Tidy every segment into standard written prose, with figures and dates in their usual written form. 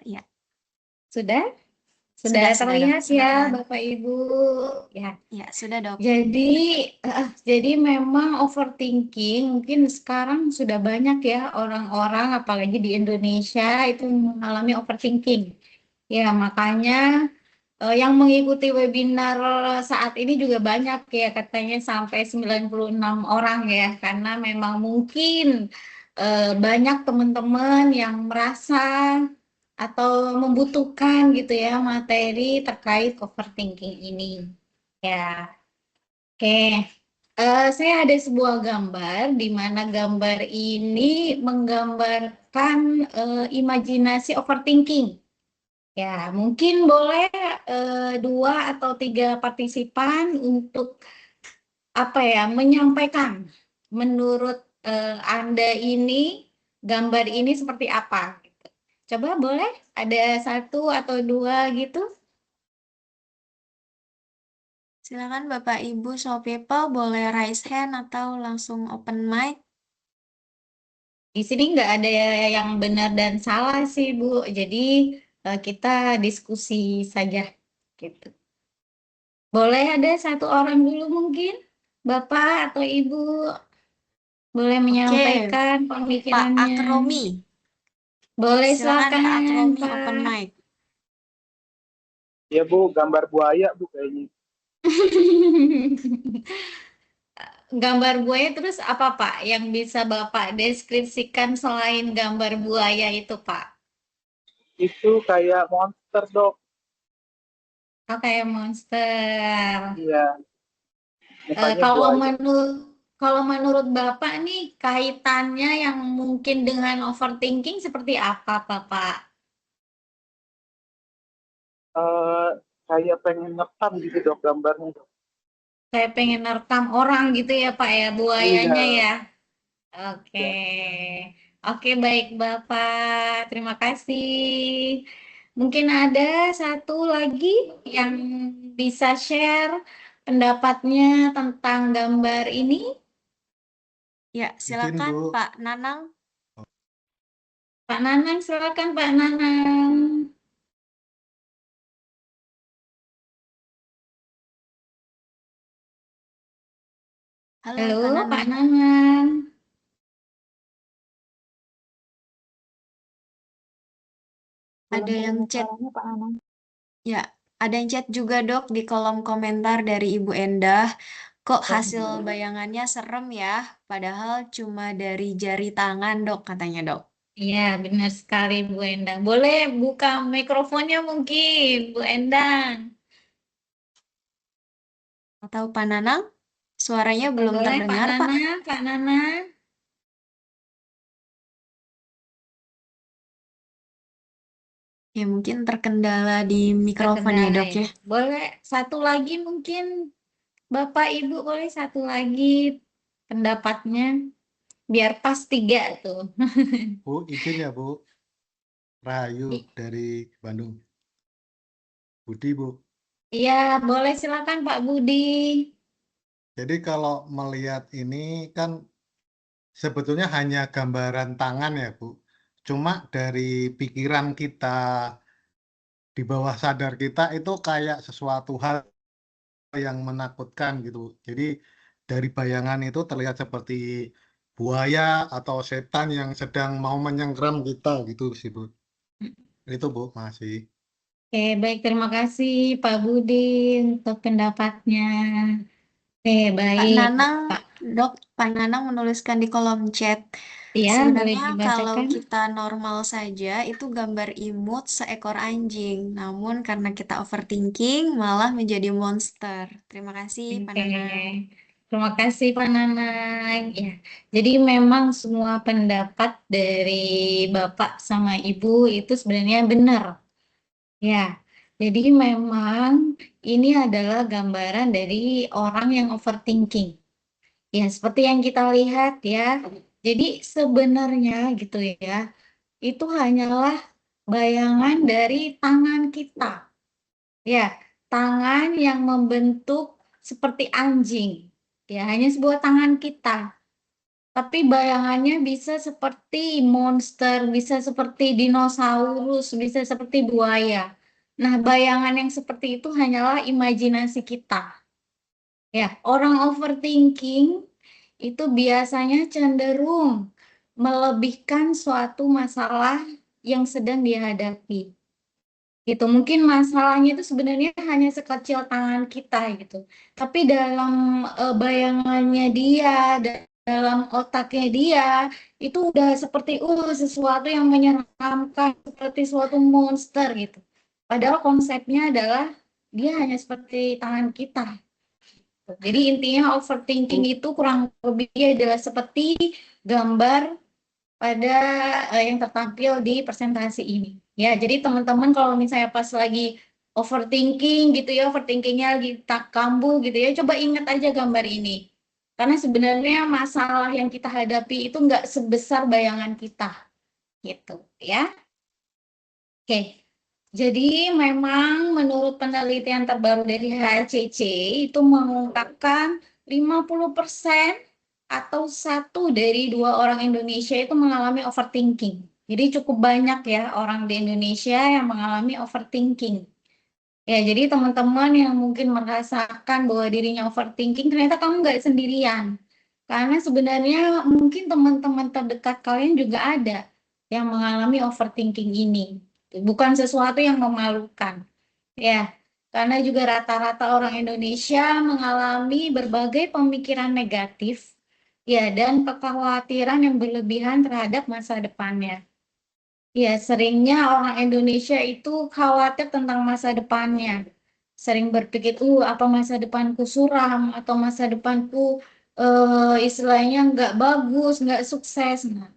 Ya. Sudah? Sudah terlihat Dok. ya, Silakan. Bapak Ibu. Ya. Ya, sudah dok. Jadi memang overthinking mungkin sekarang sudah banyak ya orang-orang apalagi di Indonesia itu mengalami overthinking. Ya, makanya yang mengikuti webinar saat ini juga banyak ya, katanya sampai 96 orang ya, karena memang mungkin banyak teman-teman yang merasa atau membutuhkan gitu ya materi terkait overthinking ini. Ya, oke. Saya ada sebuah gambar di mana gambar ini menggambarkan imajinasi overthinking. Ya, mungkin boleh 2 atau 3 partisipan untuk apa ya menyampaikan menurut Anda ini gambar ini seperti apa gitu. Coba boleh ada 1 atau 2 gitu. Silakan Bapak Ibu so people boleh raise hand atau langsung open mic. Di sini nggak ada yang benar dan salah sih, Bu. Jadi kita diskusi saja gitu. Boleh ada 1 orang dulu mungkin, Bapak atau Ibu boleh Oke, menyampaikan Pak pemikirannya. Akromi. Boleh, Silakan Pak silakan, Akromi Pak. open mic. Ya Bu, gambar buaya Bu kayaknya. Gambar buaya terus apa Pak yang bisa Bapak deskripsikan selain gambar buaya itu Pak? Itu kayak monster Dok. Oh, kayak monster. Iya, Eh, mukanya kalau buaya. menurut kalau menurut Bapak nih kaitannya yang mungkin dengan overthinking seperti apa Bapak? Eh, kayak pengen ngerekam gitu Dok gambarnya Dok. Saya pengen nerekam orang gitu ya Pak ya, buayanya Iya, ya. Oke. ya. Oke, baik Bapak. Terima kasih. Mungkin ada 1 lagi yang bisa share pendapatnya tentang gambar ini. Ya, silakan Bu. Pak Nanang. Pak Nanang, silakan Pak Nanang. Halo Halo, Pak Pak Nanang. Nanang. Ada yang chat. Suaranya Pak Nanang. Ya, ada yang chat juga dok di kolom komentar dari Ibu Endah. Kok hasil bayangannya serem ya? Padahal cuma dari jari tangan dok katanya dok. Iya, benar sekali Bu Endang. Boleh buka mikrofonnya mungkin, Bu Endang. Atau Pak Nanang? Suaranya belum Boleh Pak terdengar Pak. Nana, Pak Nana. Ya mungkin terkendala di mikrofon ya Terkendala dok ya. ya. Boleh 1 lagi mungkin Bapak Ibu boleh 1 lagi pendapatnya biar pas 3 tuh. Bu, izin ya Bu. Rahayu I- dari Bandung. Budi Bu. Iya, boleh silakan Pak Budi. Jadi kalau melihat ini kan sebetulnya hanya gambaran tangan ya Bu. Cuma dari pikiran kita di bawah sadar kita itu kayak sesuatu hal yang menakutkan gitu. Jadi dari bayangan itu terlihat seperti buaya atau setan yang sedang mau menyengkram kita gitu sih Bu. Itu Bu, masih. Oke, baik terima kasih Pak Budi untuk pendapatnya. Oke, Pak baik Nanang, Pak. dok, Pak Nanang menuliskan di kolom chat. Iya, boleh Sebenarnya kalau dibacakan. kita normal saja itu gambar imut seekor anjing. Namun karena kita overthinking malah menjadi monster. Terima kasih Pak Oke, Nanang. terima kasih Pak Nanang. Ya, jadi memang semua pendapat dari Bapak sama Ibu itu sebenarnya benar. Ya, jadi memang ini adalah gambaran dari orang yang overthinking. Ya, seperti yang kita lihat ya. Jadi sebenarnya gitu ya, itu hanyalah bayangan dari tangan kita. Ya, tangan yang membentuk seperti anjing. Ya, hanya sebuah tangan kita. tapi bayangannya bisa seperti monster, bisa seperti dinosaurus, bisa seperti buaya. Nah, bayangan yang seperti itu hanyalah imajinasi kita. Ya, orang overthinking itu biasanya cenderung melebihkan suatu masalah yang sedang dihadapi. Gitu. Mungkin masalahnya itu sebenarnya hanya sekecil tangan kita gitu. Tapi dalam bayangannya dia, dalam otaknya dia, itu udah seperti sesuatu yang menyeramkan, seperti suatu monster gitu. Padahal konsepnya adalah dia hanya seperti tangan kita. Jadi intinya overthinking itu kurang lebih adalah seperti gambar pada yang tertampil di presentasi ini. Ya, jadi teman-teman kalau misalnya pas lagi overthinking gitu ya, overthinkingnya lagi tak kambuh gitu ya, coba ingat aja gambar ini. Karena sebenarnya masalah yang kita hadapi itu nggak sebesar bayangan kita, gitu ya. Oke, jadi memang menurut penelitian terbaru dari HLCC itu mengungkapkan 50% atau 1 dari 2 orang Indonesia itu mengalami overthinking. Jadi cukup banyak ya orang di Indonesia yang mengalami overthinking. Ya, jadi teman-teman yang mungkin merasakan bahwa dirinya overthinking, ternyata kamu nggak sendirian. Karena sebenarnya mungkin teman-teman terdekat kalian juga ada yang mengalami overthinking ini. Bukan sesuatu yang memalukan. Ya, karena juga rata-rata orang Indonesia mengalami berbagai pemikiran negatif, ya, dan kekhawatiran yang berlebihan terhadap masa depannya. Ya, seringnya orang Indonesia itu khawatir tentang masa depannya. Sering berpikir, apa masa depanku suram atau masa depanku istilahnya nggak bagus, nggak sukses. Nah,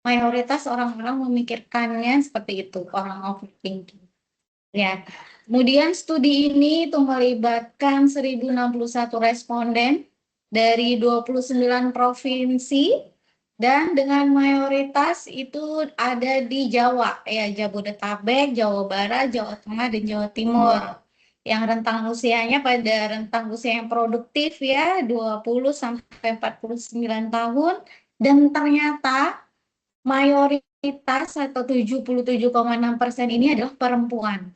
mayoritas orang-orang memikirkannya seperti itu, orang overthinking. Ya, kemudian studi ini itu melibatkan 1.061 responden dari 29 provinsi dan dengan mayoritas itu ada di Jawa, ya Jabodetabek, Jawa Barat, Jawa Tengah, dan Jawa Timur. Yang rentang usianya pada rentang usia yang produktif ya 20 sampai 49 tahun dan ternyata mayoritas atau 77,6% ini adalah perempuan.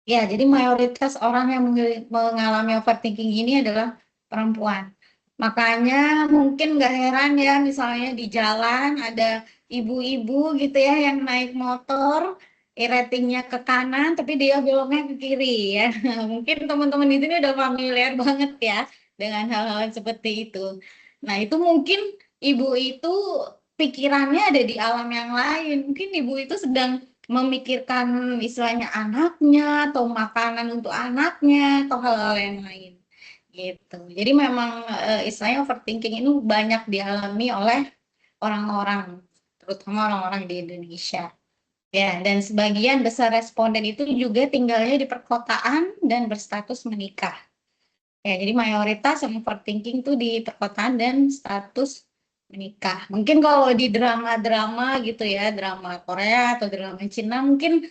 Ya, jadi mayoritas orang yang mengalami overthinking ini adalah perempuan. Makanya mungkin nggak heran ya, misalnya di jalan ada ibu-ibu gitu ya yang naik motor, ratingnya ke kanan, tapi dia beloknya ke kiri ya. Mungkin teman-teman di sini udah familiar banget ya dengan hal-hal seperti itu. Nah, itu mungkin ibu itu pikirannya ada di alam yang lain. Mungkin ibu itu sedang memikirkan istilahnya anaknya atau makanan untuk anaknya atau hal-hal yang lain gitu. Jadi memang istilahnya overthinking ini banyak dialami oleh orang-orang, terutama orang-orang di Indonesia. Ya, dan sebagian besar responden itu juga tinggalnya di perkotaan dan berstatus menikah. Ya, jadi mayoritas yang overthinking itu di perkotaan dan status menikah. Mungkin kalau di drama-drama gitu ya, drama Korea atau drama Cina, mungkin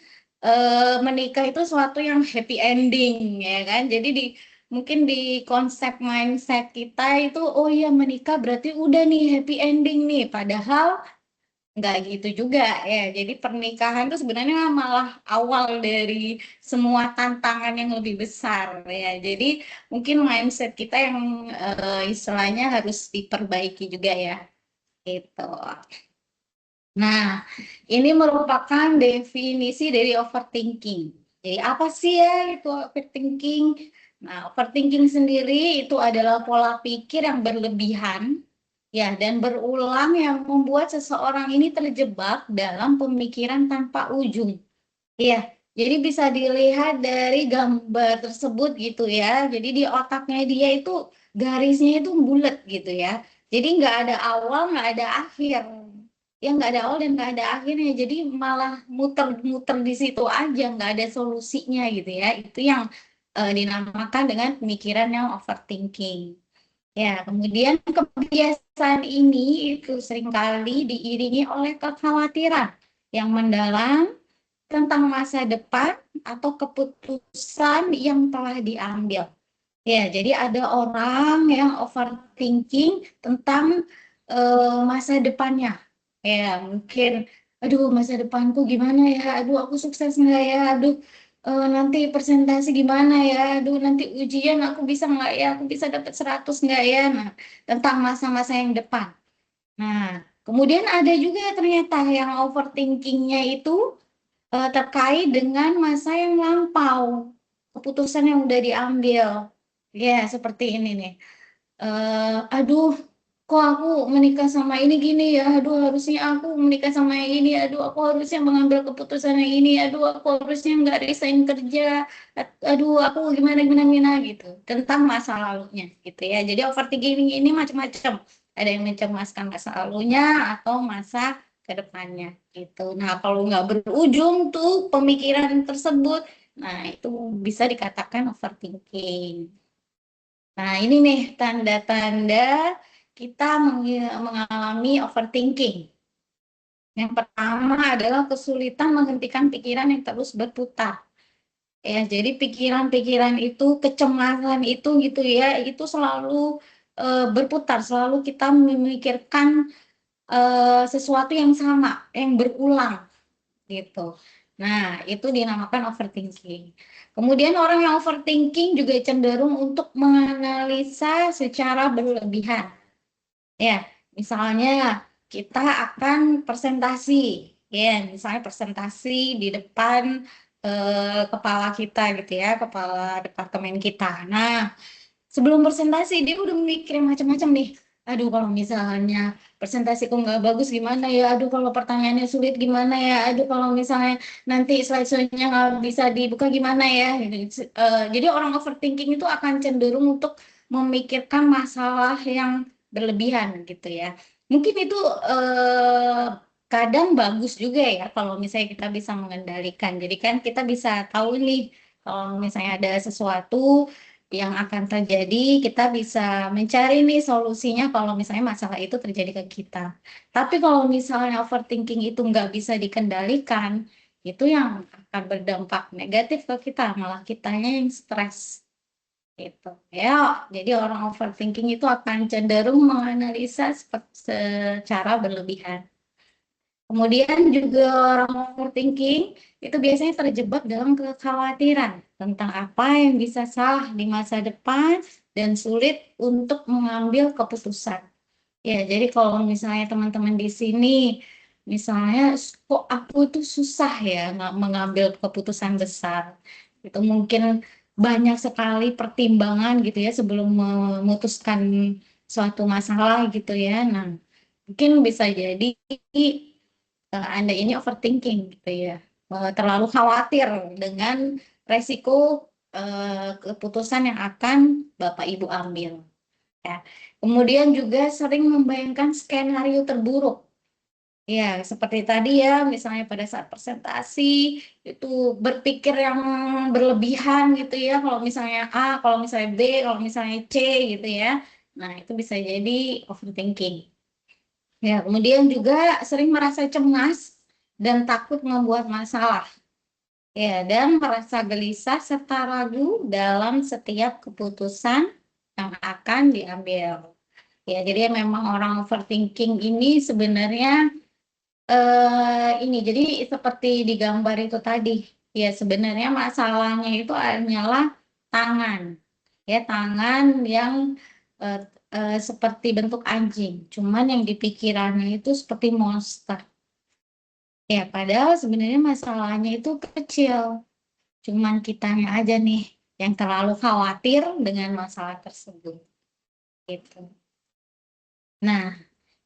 menikah itu suatu yang happy ending, ya kan? Jadi mungkin di konsep mindset kita itu, oh iya menikah berarti udah nih happy ending nih. Padahal nggak gitu juga ya. Jadi pernikahan itu sebenarnya malah awal dari semua tantangan yang lebih besar ya. Jadi mungkin mindset kita yang istilahnya harus diperbaiki juga ya. Gitu. Nah, ini merupakan definisi dari overthinking. Jadi apa sih ya itu overthinking? Nah, overthinking sendiri itu adalah pola pikir yang berlebihan ya dan berulang yang membuat seseorang ini terjebak dalam pemikiran tanpa ujung. Iya, jadi bisa dilihat dari gambar tersebut gitu ya. Jadi di otaknya dia itu garisnya itu bulat gitu ya. Jadi nggak ada awal, nggak ada akhir. Ya nggak ada awal dan nggak ada akhirnya. Jadi malah muter-muter di situ aja, nggak ada solusinya gitu ya. Itu yang dinamakan dengan pemikiran yang overthinking. Ya, kemudian kebiasaan ini itu seringkali diiringi oleh kekhawatiran yang mendalam tentang masa depan atau keputusan yang telah diambil. Ya, jadi ada orang yang overthinking tentang masa depannya. Ya, mungkin, aduh masa depanku gimana ya? Aduh aku sukses nggak ya? Aduh nanti presentasi gimana ya? Aduh nanti ujian aku bisa nggak ya? Aku bisa dapat 100 nggak ya? Nah, tentang masa-masa yang depan. Nah, kemudian ada juga ternyata yang overthinkingnya itu terkait dengan masa yang lampau, keputusan yang udah diambil. Ya, seperti ini nih. Aduh, kok aku menikah sama ini gini ya? Aduh, harusnya aku menikah sama yang ini. Aduh, aku harusnya mengambil keputusan yang ini. Aduh, aku harusnya nggak resign kerja. Aduh, aku gimana gimana gimana gitu. Tentang masa lalunya gitu ya. Jadi overthinking ini macam-macam. Ada yang mencemaskan masa lalunya atau masa ke depannya gitu. Nah, kalau nggak berujung tuh pemikiran tersebut, nah itu bisa dikatakan overthinking. Nah, ini nih tanda-tanda kita mengalami overthinking. Yang pertama adalah kesulitan menghentikan pikiran yang terus berputar. Ya, jadi pikiran-pikiran itu, kecemasan itu gitu ya, itu selalu berputar, selalu kita memikirkan sesuatu yang sama, yang berulang gitu. Nah, itu dinamakan overthinking. Kemudian orang yang overthinking juga cenderung untuk menganalisa secara berlebihan. Ya, misalnya kita akan presentasi, ya, misalnya presentasi di depan kepala kita gitu ya, kepala departemen kita. Nah, sebelum presentasi dia udah mikir macam-macam nih. Aduh, kalau misalnya presentasiku nggak bagus gimana ya? Aduh, kalau pertanyaannya sulit gimana ya? Aduh, kalau misalnya nanti slide-nya nggak bisa dibuka gimana ya? Gitu. Jadi orang overthinking itu akan cenderung untuk memikirkan masalah yang berlebihan gitu ya. Mungkin itu eh, kadang bagus juga ya kalau misalnya kita bisa mengendalikan. Jadi kan kita bisa tahu nih kalau misalnya ada sesuatu yang akan terjadi, kita bisa mencari nih solusinya kalau misalnya masalah itu terjadi ke kita. Tapi kalau misalnya overthinking itu nggak bisa dikendalikan, itu yang akan berdampak negatif ke kita, malah kitanya yang stres. Gitu. Ya, jadi orang overthinking itu akan cenderung menganalisa secara berlebihan. Kemudian juga orang overthinking itu biasanya terjebak dalam kekhawatiran tentang apa yang bisa salah di masa depan dan sulit untuk mengambil keputusan. Ya, jadi kalau misalnya teman-teman di sini, misalnya kok aku itu susah ya nggak mengambil keputusan besar. Itu mungkin banyak sekali pertimbangan gitu ya sebelum memutuskan suatu masalah gitu ya. Nah, mungkin bisa jadi Anda ini overthinking gitu ya. Terlalu khawatir dengan resiko keputusan yang akan Bapak Ibu ambil. Ya. Kemudian juga sering membayangkan skenario terburuk. Ya, seperti tadi ya, misalnya pada saat presentasi itu berpikir yang berlebihan gitu ya. Kalau misalnya A, kalau misalnya B, kalau misalnya C gitu ya. Nah, itu bisa jadi overthinking. Ya, kemudian juga sering merasa cemas dan takut membuat masalah. Ya, dan merasa gelisah serta ragu dalam setiap keputusan yang akan diambil. Ya, jadi memang orang overthinking ini sebenarnya ini jadi seperti di gambar itu tadi. Ya, sebenarnya masalahnya itu hanyalah tangan. Ya, tangan yang eh, seperti bentuk anjing. Cuman yang di pikirannya itu seperti monster. Ya, padahal sebenarnya masalahnya itu kecil. Cuman kitanya aja nih yang terlalu khawatir dengan masalah tersebut. Gitu. Nah,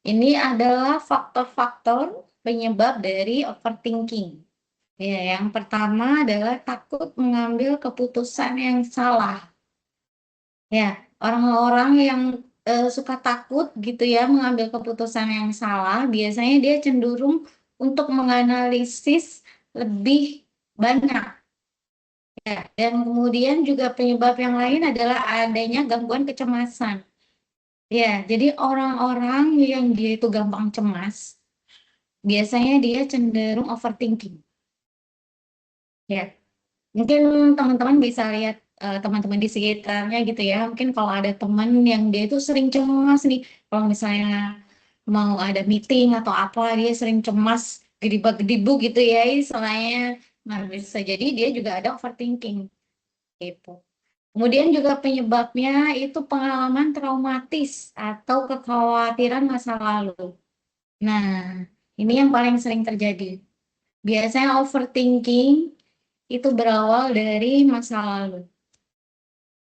ini adalah faktor-faktor penyebab dari overthinking. Ya, yang pertama adalah takut mengambil keputusan yang salah. Ya, orang-orang yang suka takut gitu ya mengambil keputusan yang salah, biasanya dia cenderung untuk menganalisis lebih banyak. Ya, dan kemudian juga penyebab yang lain adalah adanya gangguan kecemasan. Ya, jadi orang-orang yang dia itu gampang cemas, biasanya dia cenderung overthinking. Ya, mungkin teman-teman bisa lihat teman-teman di sekitarnya gitu ya. Mungkin kalau ada teman yang dia itu sering cemas nih, kalau misalnya mau ada meeting atau apa, dia sering cemas, gedibak-gedibu gitu ya istilahnya. Nah, bisa jadi dia juga ada overthinking gitu. Kemudian juga penyebabnya itu pengalaman traumatis atau kekhawatiran masa lalu. Nah, ini yang paling sering terjadi. Biasanya overthinking itu berawal dari masa lalu.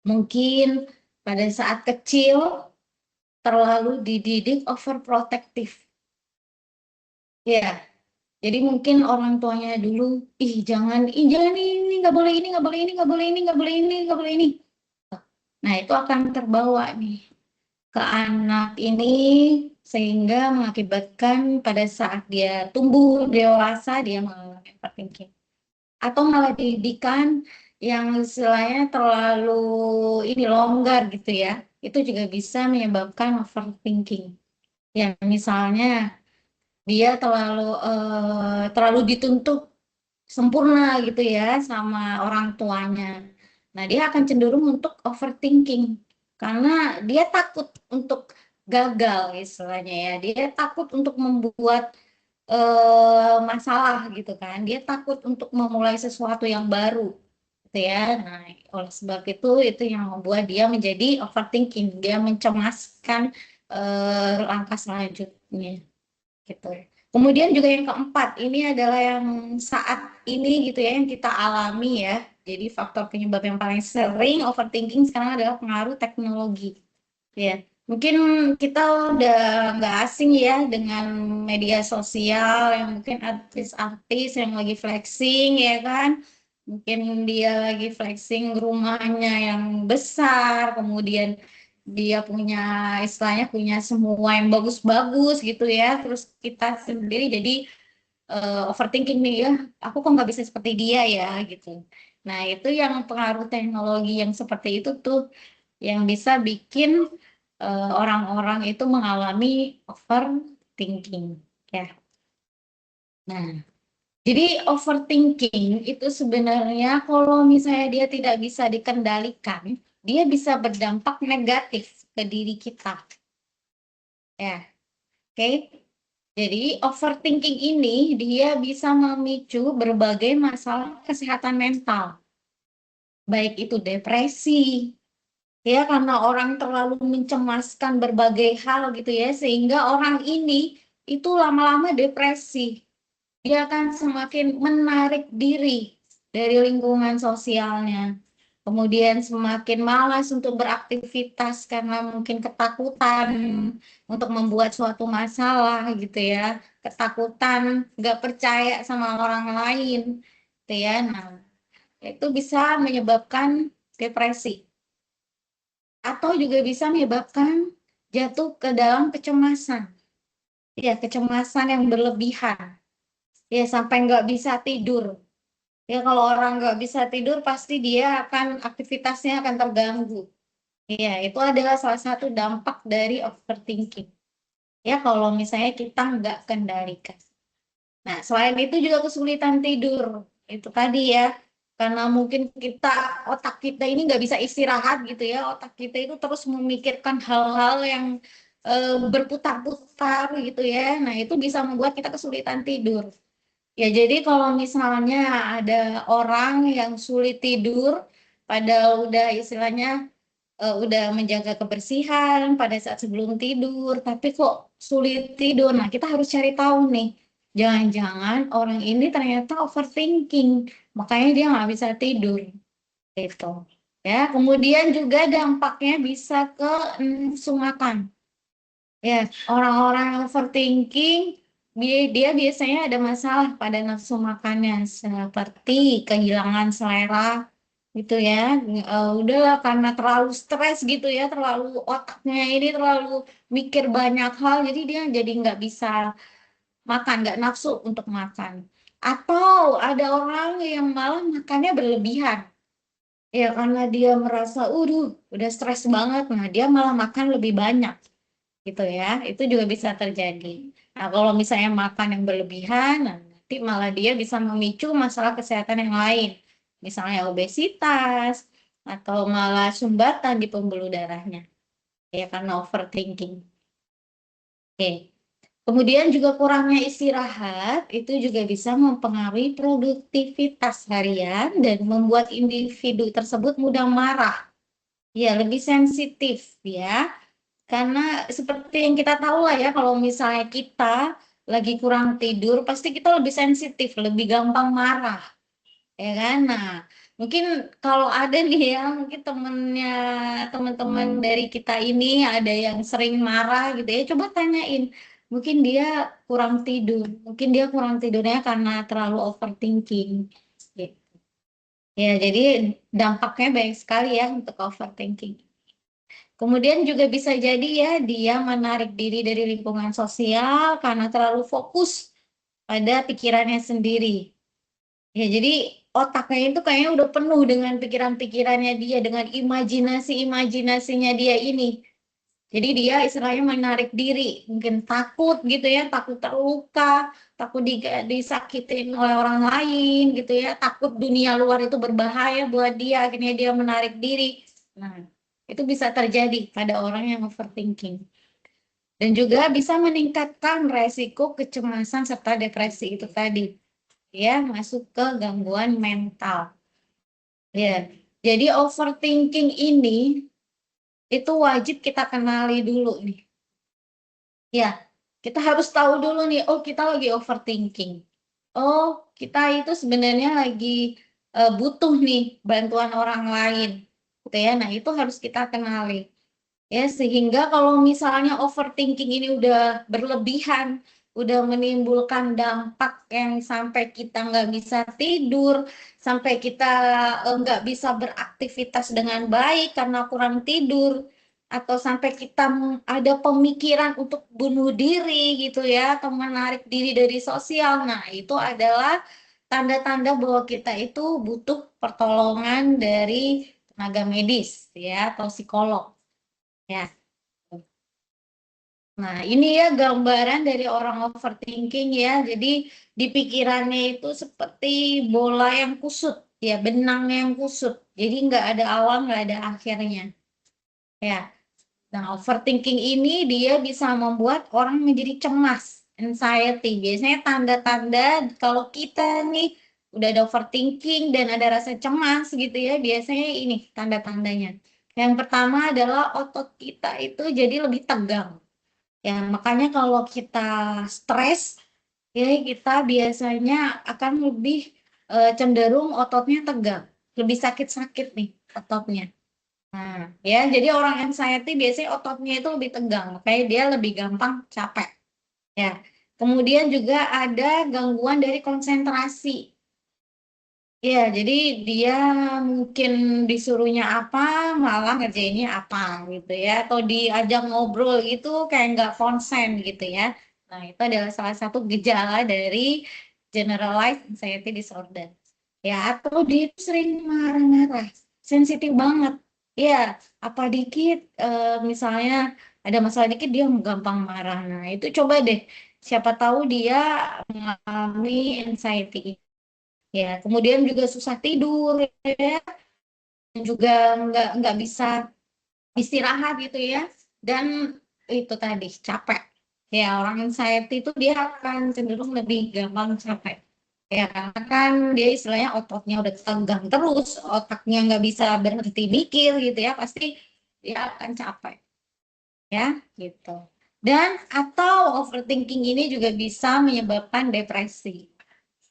Mungkin pada saat kecil terlalu dididik overprotective. Ya, jadi mungkin orang tuanya dulu, ih jangan ini, nggak boleh ini, nggak boleh ini, nggak boleh ini, nggak boleh ini, nggak boleh ini. Nah, itu akan terbawa nih ke anak ini sehingga mengakibatkan pada saat dia tumbuh dewasa dia mengalami overthinking. Atau malah didikan yang istilahnya terlalu ini longgar gitu ya, itu juga bisa menyebabkan overthinking. Ya, misalnya dia terlalu dituntut sempurna gitu ya sama orang tuanya. Nah, dia akan cenderung untuk overthinking karena dia takut untuk gagal istilahnya ya. Dia takut untuk membuat masalah gitu kan. Dia takut untuk memulai sesuatu yang baru gitu ya. Nah, oleh sebab itu yang membuat dia menjadi overthinking. Dia mencemaskan langkah selanjutnya gitu. Kemudian juga yang keempat, ini adalah yang saat ini gitu ya yang kita alami ya. Jadi faktor penyebab yang paling sering overthinking sekarang adalah pengaruh teknologi. Ya, mungkin kita udah nggak asing ya dengan media sosial yang mungkin artis-artis yang lagi flexing ya kan. Mungkin dia lagi flexing rumahnya yang besar, kemudian dia punya istilahnya punya semua yang bagus-bagus gitu ya. Terus kita sendiri jadi overthinking nih ya, aku kok nggak bisa seperti dia ya gitu. Nah, itu yang pengaruh teknologi yang seperti itu tuh yang bisa bikin orang-orang itu mengalami overthinking ya. Nah, jadi overthinking itu sebenarnya kalau misalnya dia tidak bisa dikendalikan, dia bisa berdampak negatif ke diri kita. Ya, oke. Jadi overthinking ini dia bisa memicu berbagai masalah kesehatan mental, baik itu depresi, ya karena orang terlalu mencemaskan berbagai hal gitu ya sehingga orang ini itu lama-lama depresi. Dia akan semakin menarik diri dari lingkungan sosialnya, kemudian semakin malas untuk beraktivitas karena mungkin ketakutan untuk membuat suatu masalah gitu ya, ketakutan nggak percaya sama orang lain gitu ya. Nah, itu bisa menyebabkan depresi atau juga bisa menyebabkan jatuh ke dalam kecemasan. Ya, kecemasan yang berlebihan. Ya, sampai nggak bisa tidur. Ya, kalau orang nggak bisa tidur, pasti dia akan aktivitasnya akan terganggu. Ya, itu adalah salah satu dampak dari overthinking. Ya, kalau misalnya kita nggak kendalikan. Nah, selain itu juga kesulitan tidur. Itu tadi ya, karena mungkin otak kita ini nggak bisa istirahat gitu ya. Otak kita itu terus memikirkan hal-hal yang berputar-putar gitu ya. Nah, itu bisa membuat kita kesulitan tidur. Ya, jadi kalau misalnya ada orang yang sulit tidur, padahal udah istilahnya udah menjaga kebersihan pada saat sebelum tidur, tapi kok sulit tidur. Nah, kita harus cari tahu nih, jangan-jangan orang ini ternyata overthinking, makanya dia nggak bisa tidur. Gitu. Ya, kemudian juga dampaknya bisa ke nafsu makan. Ya, orang-orang yang overthinking, dia biasanya ada masalah pada nafsu makannya, seperti kehilangan selera, gitu ya. Udahlah karena terlalu stres gitu ya, terlalu otaknya ini terlalu mikir banyak hal, jadi nggak bisa makan, nggak nafsu untuk makan. Atau ada orang yang malah makannya berlebihan. Ya, karena dia merasa, udah stres banget, nah dia malah makan lebih banyak gitu ya, itu juga bisa terjadi. Nah, kalau misalnya makan yang berlebihan, nah, nanti malah dia bisa memicu masalah kesehatan yang lain, misalnya obesitas, atau malah sumbatan di pembuluh darahnya, ya karena overthinking. Oke. Kemudian juga kurangnya istirahat itu juga bisa mempengaruhi produktivitas harian dan membuat individu tersebut mudah marah. Ya, lebih sensitif ya. Karena seperti yang kita tahu lah ya, kalau misalnya kita lagi kurang tidur, pasti kita lebih sensitif, lebih gampang marah, ya kan? Nah, mungkin kalau ada nih ya, mungkin teman-teman dari kita ini ada yang sering marah gitu ya, coba tanyain. Mungkin dia kurang tidur, mungkin dia kurang tidurnya karena terlalu overthinking. Gitu. Ya, jadi dampaknya banyak sekali ya untuk overthinking. Kemudian juga bisa jadi ya dia menarik diri dari lingkungan sosial karena terlalu fokus pada pikirannya sendiri. Ya, jadi otaknya itu kayaknya udah penuh dengan pikiran-pikirannya dia, dengan imajinasi-imajinasinya dia ini. Jadi dia istilahnya menarik diri, mungkin takut gitu ya, takut terluka, takut disakitin oleh orang lain gitu ya, takut dunia luar itu berbahaya buat dia, akhirnya dia menarik diri. Nah, itu bisa terjadi pada orang yang overthinking. Dan juga bisa meningkatkan resiko kecemasan serta depresi itu tadi. Ya, masuk ke gangguan mental. Ya, jadi overthinking ini itu wajib kita kenali dulu nih. Ya, kita harus tahu dulu nih, oh kita lagi overthinking. Oh, kita itu sebenarnya lagi butuh nih bantuan orang lain. Gitu ya. Nah, itu harus kita kenali. Ya, sehingga kalau misalnya overthinking ini udah berlebihan, udah menimbulkan dampak yang sampai kita nggak bisa tidur, sampai kita nggak bisa beraktivitas dengan baik karena kurang tidur, atau sampai kita ada pemikiran untuk bunuh diri gitu ya, atau menarik diri dari sosial. Nah, itu adalah tanda-tanda bahwa kita itu butuh pertolongan dari tenaga medis ya atau psikolog. Ya. Nah, ini ya gambaran dari orang overthinking ya. Jadi di pikirannya itu seperti bola yang kusut, ya benang yang kusut. Jadi nggak ada awal, nggak ada akhirnya. Ya. Nah, overthinking ini dia bisa membuat orang menjadi cemas, anxiety. Biasanya tanda-tanda kalau kita nih udah ada overthinking dan ada rasa cemas gitu ya, biasanya ini tanda-tandanya. Yang pertama adalah otot kita itu jadi lebih tegang. Ya, makanya kalau kita stres, ya kita biasanya akan lebih cenderung ototnya tegang, lebih sakit-sakit nih ototnya. Nah, ya, jadi orang anxiety biasanya ototnya itu lebih tegang, makanya dia lebih gampang capek. Ya, kemudian juga ada gangguan dari konsentrasi. Ya, jadi dia mungkin disuruhnya apa, malah ngerjainnya apa gitu ya. Atau diajak ngobrol gitu kayak nggak konsen gitu ya. Nah, itu adalah salah satu gejala dari generalized anxiety disorder. Ya, atau dia itu sering marah-marah, sensitif banget. Ya, apa dikit, misalnya ada masalah dikit dia gampang marah. Nah, itu coba deh, siapa tahu dia mengalami anxiety. Ya, kemudian juga susah tidur ya, dan juga nggak bisa istirahat gitu ya, dan itu tadi capek. Ya, orang anxiety itu dia akan cenderung lebih gampang capek. Ya, karena kan dia istilahnya ototnya udah tegang terus, otaknya nggak bisa berhenti mikir gitu ya, pasti dia akan capek. Ya, gitu. Dan atau overthinking ini juga bisa menyebabkan depresi.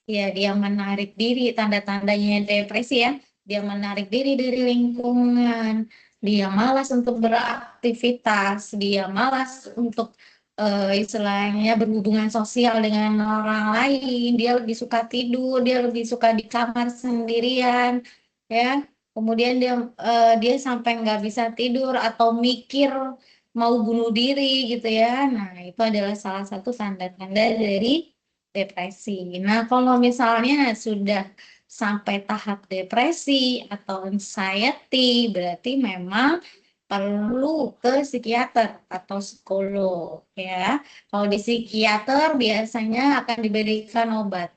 Ya, dia menarik diri, tanda-tandanya depresi ya. Dia menarik diri dari lingkungan, dia malas untuk beraktivitas, dia malas untuk istilahnya berhubungan sosial dengan orang lain, dia lebih suka tidur, dia lebih suka di kamar sendirian, ya. Kemudian dia sampai nggak bisa tidur atau mikir mau bunuh diri gitu ya. Nah, itu adalah salah satu tanda-tanda dari depresi. Nah, kalau misalnya sudah sampai tahap depresi atau anxiety, berarti memang perlu ke psikiater atau psikolog ya. Kalau di psikiater biasanya akan diberikan obat.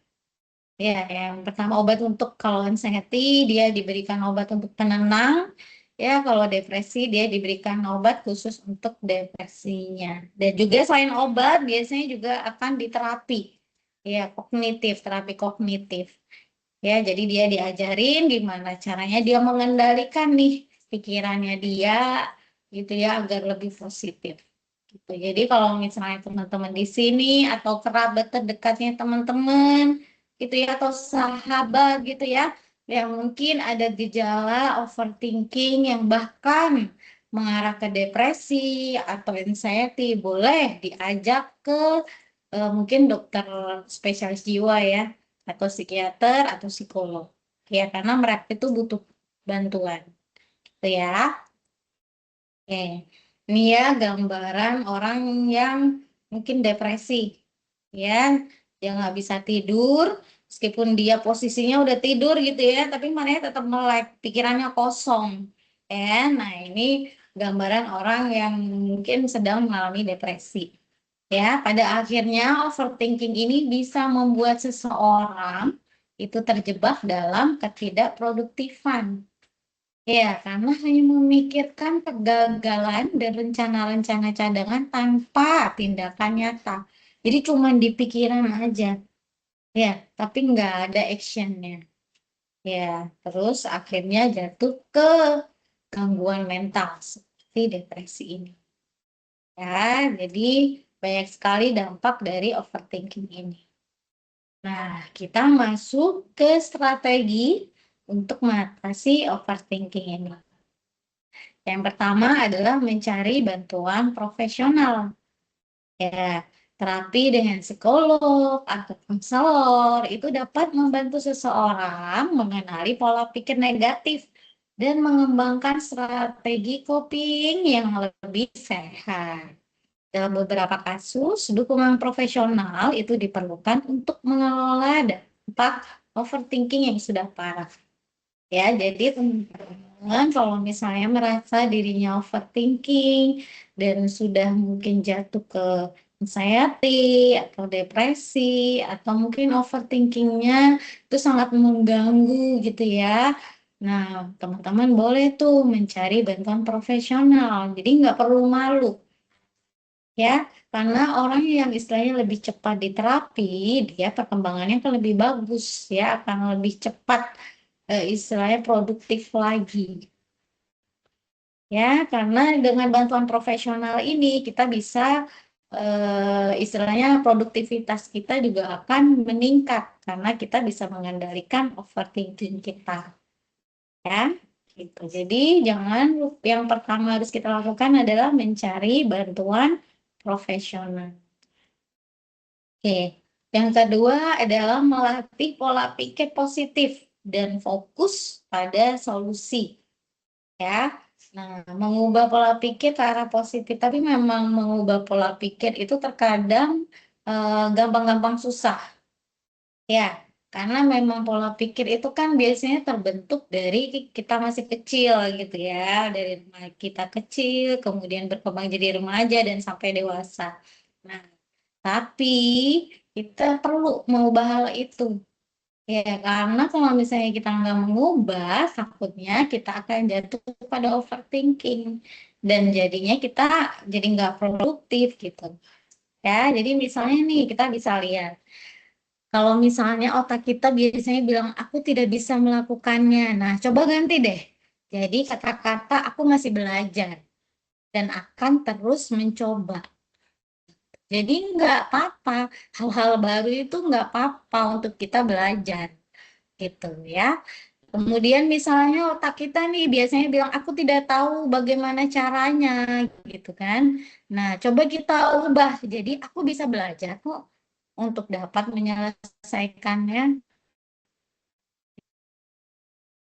Ya, yang pertama obat untuk kalau anxiety dia diberikan obat untuk penenang. Ya, kalau depresi dia diberikan obat khusus untuk depresinya. Dan juga selain obat biasanya juga akan diterapi. Ya, kognitif, terapi kognitif. Ya, jadi dia diajarin gimana caranya dia mengendalikan nih pikirannya dia gitu ya agar lebih positif. Gitu. Jadi kalau misalnya teman-teman di sini atau kerabat terdekatnya teman-teman gitu ya atau sahabat gitu ya yang mungkin ada gejala overthinking yang bahkan mengarah ke depresi atau anxiety, boleh diajak ke mungkin dokter spesialis jiwa ya atau psikiater atau psikolog ya karena mereka itu butuh bantuan gitu ya. Oke, ini ya gambaran orang yang mungkin depresi, ya, dia nggak bisa tidur, meskipun dia posisinya udah tidur gitu ya, tapi mananya tetap melek, pikirannya kosong, ya. Nah ini gambaran orang yang mungkin sedang mengalami depresi, ya. Pada akhirnya overthinking ini bisa membuat seseorang itu terjebak dalam ketidakproduktifan. Ya, karena hanya memikirkan kegagalan dan rencana-rencana cadangan tanpa tindakan nyata. Jadi cuma di pikiran aja, ya, tapi nggak ada actionnya. Ya, terus akhirnya jatuh ke gangguan mental seperti depresi ini. Ya, jadi banyak sekali dampak dari overthinking ini. Nah, kita masuk ke strategi untuk mengatasi overthinking ini. Yang pertama adalah mencari bantuan profesional. Ya, terapi dengan psikolog atau konselor itu dapat membantu seseorang mengenali pola pikir negatif dan mengembangkan strategi coping yang lebih sehat. Dalam beberapa kasus, dukungan profesional itu diperlukan untuk mengelola dampak overthinking yang sudah parah. Ya, jadi teman-teman kalau misalnya merasa dirinya overthinking dan sudah mungkin jatuh ke anxiety atau depresi atau mungkin overthinkingnya itu sangat mengganggu gitu ya. Nah, teman-teman boleh tuh mencari bantuan profesional. Jadi nggak perlu malu ya, karena orang yang istilahnya lebih cepat diterapi, dia perkembangannya akan lebih bagus ya, akan lebih cepat istilahnya produktif lagi. Ya, karena dengan bantuan profesional ini kita bisa istilahnya produktivitas kita juga akan meningkat karena kita bisa mengendalikan overthinking kita. Ya, gitu. Jadi jangan yang pertama harus kita lakukan adalah mencari bantuan profesional. Oke, yang kedua adalah melatih pola pikir positif dan fokus pada solusi. Ya, nah mengubah pola pikir ke arah positif, tapi memang mengubah pola pikir itu terkadang gampang-gampang susah. Ya, karena memang pola pikir itu kan biasanya terbentuk dari kita masih kecil gitu ya, dari kita kecil, kemudian berkembang jadi remaja dan sampai dewasa. Nah, tapi kita perlu mengubah hal itu. Ya, karena kalau misalnya kita nggak mengubah, takutnya kita akan jatuh pada overthinking. Dan jadinya kita jadi nggak produktif gitu. Ya, jadi misalnya nih kita bisa lihat. Kalau misalnya otak kita biasanya bilang, aku tidak bisa melakukannya. Nah, coba ganti deh. Jadi kata-kata aku masih belajar dan akan terus mencoba. Jadi nggak apa-apa, hal-hal baru itu nggak apa-apa untuk kita belajar, gitu ya. Kemudian misalnya otak kita nih biasanya bilang, aku tidak tahu bagaimana caranya, gitu kan. Nah, coba kita ubah, jadi aku bisa belajar kok untuk dapat menyelesaikannya.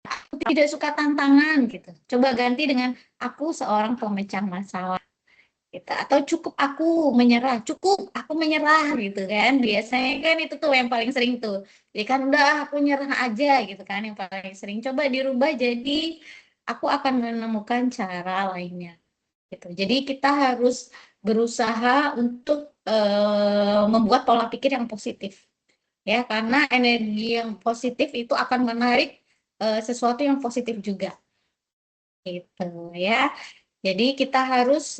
Aku tidak suka tantangan, gitu. Coba ganti dengan aku seorang pemecah masalah. Gitu. Atau cukup aku menyerah, cukup aku menyerah gitu kan. Biasanya kan itu tuh yang paling sering tuh. Jadi kan udah aku nyerah aja gitu kan yang paling sering. Coba dirubah jadi aku akan menemukan cara lainnya gitu. Jadi kita harus berusaha untuk membuat pola pikir yang positif ya, karena energi yang positif itu akan menarik sesuatu yang positif juga, gitu ya. Jadi kita harus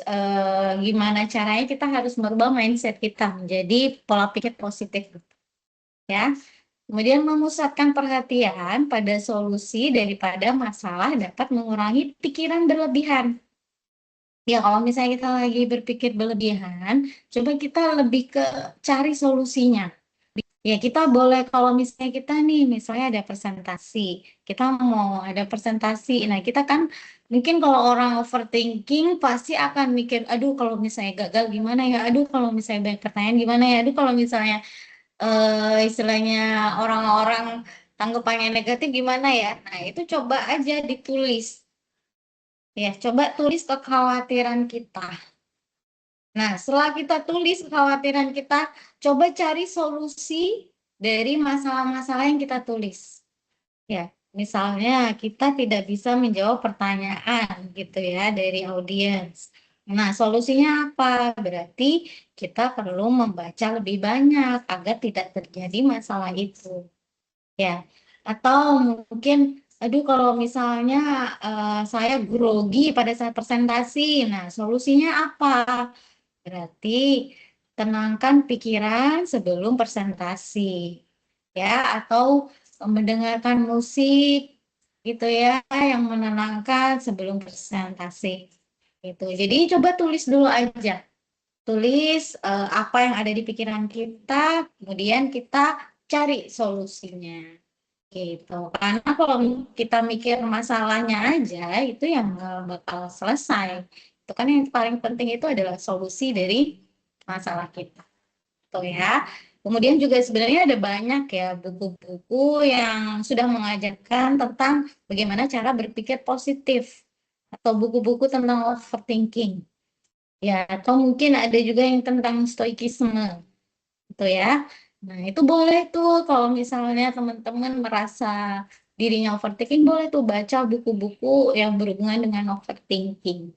gimana caranya kita harus merubah mindset kita menjadi pola pikir positif, ya. Kemudian memusatkan perhatian pada solusi daripada masalah dapat mengurangi pikiran berlebihan. Ya, kalau misalnya kita lagi berpikir berlebihan, coba kita lebih ke cari solusinya. Ya, kita boleh kalau misalnya kita nih, misalnya ada presentasi, kita mau ada presentasi. Nah, kita kan mungkin kalau orang overthinking pasti akan mikir, aduh kalau misalnya gagal gimana ya, aduh kalau misalnya banyak pertanyaan gimana ya, aduh kalau misalnya istilahnya orang-orang tanggapannya negatif gimana ya. Nah, itu coba aja ditulis. Ya, coba tulis kekhawatiran kita. Nah, setelah kita tulis kekhawatiran kita, coba cari solusi dari masalah-masalah yang kita tulis. Ya, misalnya kita tidak bisa menjawab pertanyaan gitu ya dari audiens. Nah, solusinya apa? Berarti kita perlu membaca lebih banyak agar tidak terjadi masalah itu. Ya, atau mungkin, aduh kalau misalnya saya grogi pada saat presentasi, nah solusinya apa? Berarti tenangkan pikiran sebelum presentasi, ya, atau mendengarkan musik gitu ya yang menenangkan sebelum presentasi. Gitu. Jadi coba tulis dulu aja. Tulis apa yang ada di pikiran kita, kemudian kita cari solusinya. Gitu. Karena kalau kita mikir masalahnya aja, itu yang nggak bakal selesai. Itu kan yang paling penting itu adalah solusi dari masalah kita. Tuh ya. Kemudian juga sebenarnya ada banyak ya buku-buku yang sudah mengajarkan tentang bagaimana cara berpikir positif atau buku-buku tentang overthinking. Ya, atau mungkin ada juga yang tentang stoikisme gitu ya. Nah, itu boleh tuh kalau misalnya teman-teman merasa dirinya overthinking, boleh tuh baca buku-buku yang berhubungan dengan overthinking.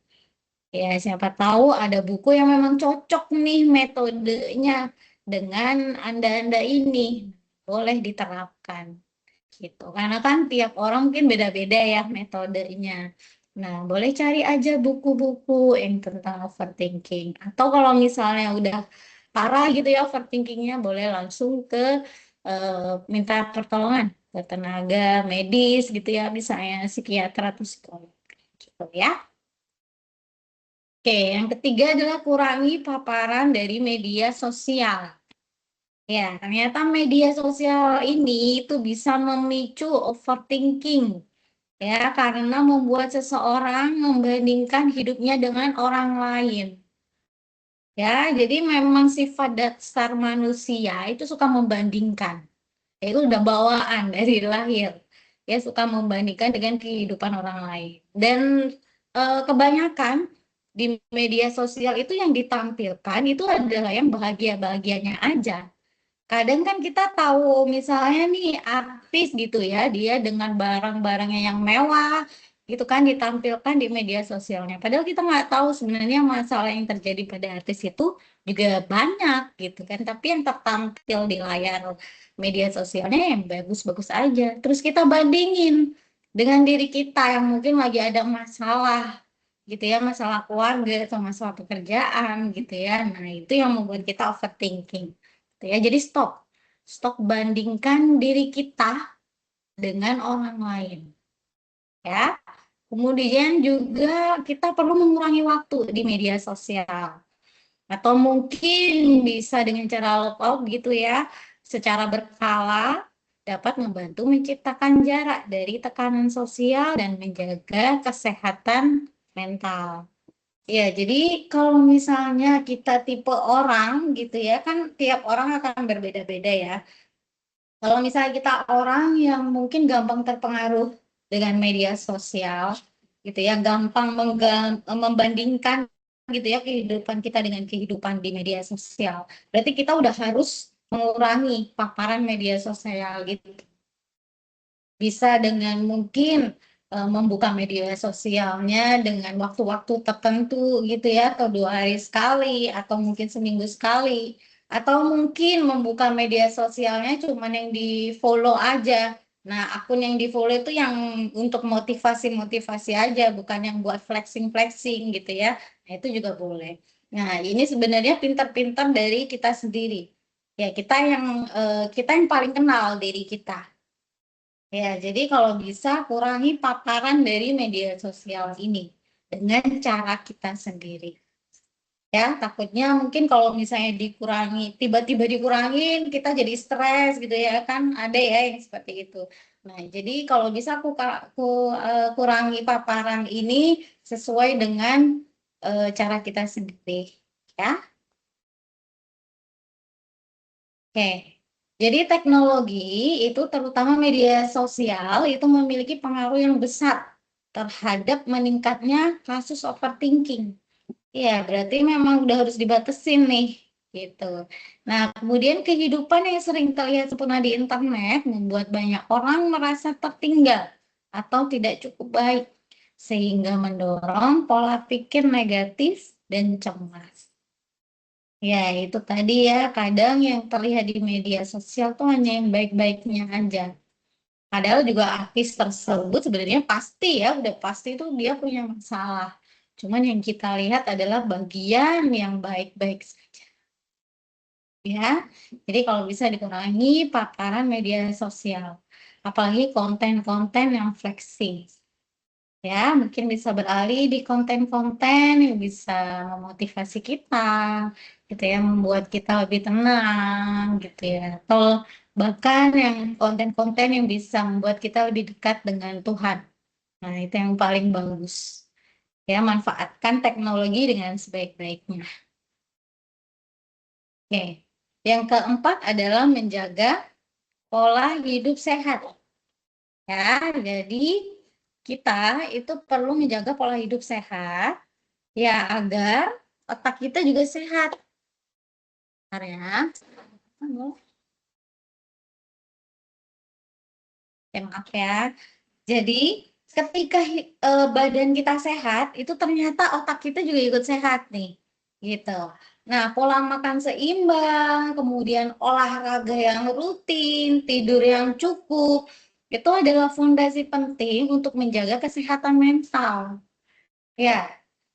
Ya, siapa tahu ada buku yang memang cocok nih metodenya dengan Anda-Anda ini. Boleh diterapkan gitu. Karena kan tiap orang mungkin beda-beda ya metodenya. Nah, boleh cari aja buku-buku yang tentang overthinking. Atau kalau misalnya udah parah gitu ya overthinkingnya, boleh langsung ke minta pertolongan ke tenaga medis gitu ya, misalnya psikiater atau psikolog gitu ya. Oke, yang ketiga adalah kurangi paparan dari media sosial. Ya, ternyata media sosial ini itu bisa memicu overthinking. Ya, karena membuat seseorang membandingkan hidupnya dengan orang lain. Ya, jadi memang sifat dasar manusia itu suka membandingkan. Ya, itu udah bawaan dari lahir. Ya, suka membandingkan dengan kehidupan orang lain. Dan kebanyakan di media sosial itu yang ditampilkan itu adalah yang bahagia-bahagianya aja. Kadang kan kita tahu misalnya nih artis gitu ya, dia dengan barang-barangnya yang mewah gitu kan ditampilkan di media sosialnya. Padahal kita nggak tahu sebenarnya masalah yang terjadi pada artis itu juga banyak gitu kan. Tapi yang tertampil di layar media sosialnya yang bagus-bagus aja. Terus kita bandingin dengan diri kita yang mungkin lagi ada masalah gitu ya, masalah keluarga atau masalah pekerjaan gitu ya. Nah, itu yang membuat kita overthinking. Gitu ya. Jadi stop bandingkan diri kita dengan orang lain ya. Kemudian juga kita perlu mengurangi waktu di media sosial atau mungkin bisa dengan cara logout gitu ya, secara berkala dapat membantu menciptakan jarak dari tekanan sosial dan menjaga kesehatan mental. Ya, jadi kalau misalnya kita tipe orang gitu ya, kan tiap orang akan berbeda-beda ya. Kalau misalnya kita orang yang mungkin gampang terpengaruh dengan media sosial, gitu ya, gampang membandingkan gitu ya kehidupan kita dengan kehidupan di media sosial. Berarti kita udah harus mengurangi paparan media sosial gitu. Bisa dengan mungkin membuka media sosialnya dengan waktu-waktu tertentu gitu ya, atau 2 hari sekali, atau mungkin seminggu sekali, Atau mungkin membuka media sosialnya cuman yang di-follow aja. Nah, akun yang di-follow itu yang untuk motivasi-motivasi aja, bukan yang buat flexing-flexing gitu ya. Nah, itu juga boleh. Nah, ini sebenarnya pintar-pintar dari kita sendiri. Ya, kita yang paling kenal diri kita. Ya, jadi kalau bisa kurangi paparan dari media sosial ini dengan cara kita sendiri. Ya, takutnya mungkin kalau misalnya dikurangi, tiba-tiba dikurangin, kita jadi stres gitu ya kan, ada ya yang seperti itu. Nah, jadi kalau bisa kurangi paparan ini sesuai dengan cara kita sendiri. Ya, oke. Jadi teknologi itu terutama media sosial itu memiliki pengaruh yang besar terhadap meningkatnya kasus overthinking. Iya, berarti memang udah harus dibatesin nih, gitu. Nah, kemudian kehidupan yang sering terlihat sempurna di internet membuat banyak orang merasa tertinggal atau tidak cukup baik, sehingga mendorong pola pikir negatif dan cemas. Ya, itu tadi ya, kadang yang terlihat di media sosial tuh hanya yang baik-baiknya aja. Padahal juga artis tersebut sebenarnya pasti ya, udah pasti itu dia punya masalah. Cuman yang kita lihat adalah bagian yang baik-baik saja. Ya, jadi kalau bisa dikurangi paparan media sosial, apalagi konten-konten yang flexing. Ya, mungkin bisa beralih di konten-konten yang bisa memotivasi kita, gitu ya, membuat kita lebih tenang, gitu ya. Atau bahkan yang konten-konten yang bisa membuat kita lebih dekat dengan Tuhan. Nah, itu yang paling bagus. Ya, manfaatkan teknologi dengan sebaik-baiknya. Oke. Yang keempat adalah menjaga pola hidup sehat. Ya, jadi kita itu perlu menjaga pola hidup sehat ya agar otak kita juga sehat. Bentar ya. Ya, maaf ya. Jadi ketika badan kita sehat, itu ternyata otak kita juga ikut sehat nih, gitu. Nah, pola makan seimbang, kemudian olahraga yang rutin, tidur yang cukup, itu adalah fondasi penting untuk menjaga kesehatan mental. Ya,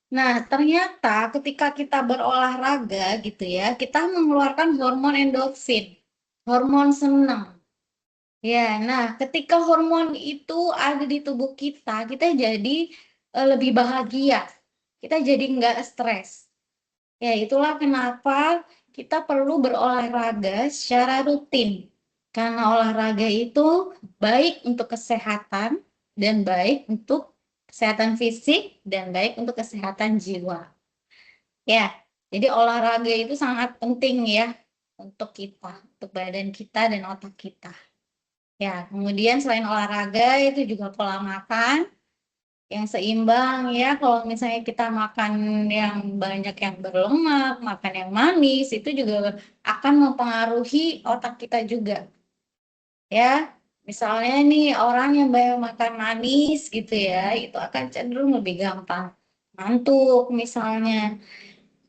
nah ternyata ketika kita berolahraga gitu ya, kita mengeluarkan hormon endorfin, hormon senang. Ya, nah ketika hormon itu ada di tubuh kita jadi lebih bahagia. Kita jadi nggak stres. Ya, itulah kenapa kita perlu berolahraga secara rutin. Karena olahraga itu baik untuk kesehatan dan baik untuk kesehatan fisik dan baik untuk kesehatan jiwa. Ya, jadi olahraga itu sangat penting ya untuk kita, untuk badan kita dan otak kita. Ya, kemudian selain olahraga itu juga pola makan yang seimbang ya. Kalau misalnya kita makan yang banyak yang berlemak, makan yang manis, itu juga akan mempengaruhi otak kita juga. Ya, misalnya nih orang yang banyak makan manis gitu ya, itu akan cenderung lebih gampang ngantuk misalnya.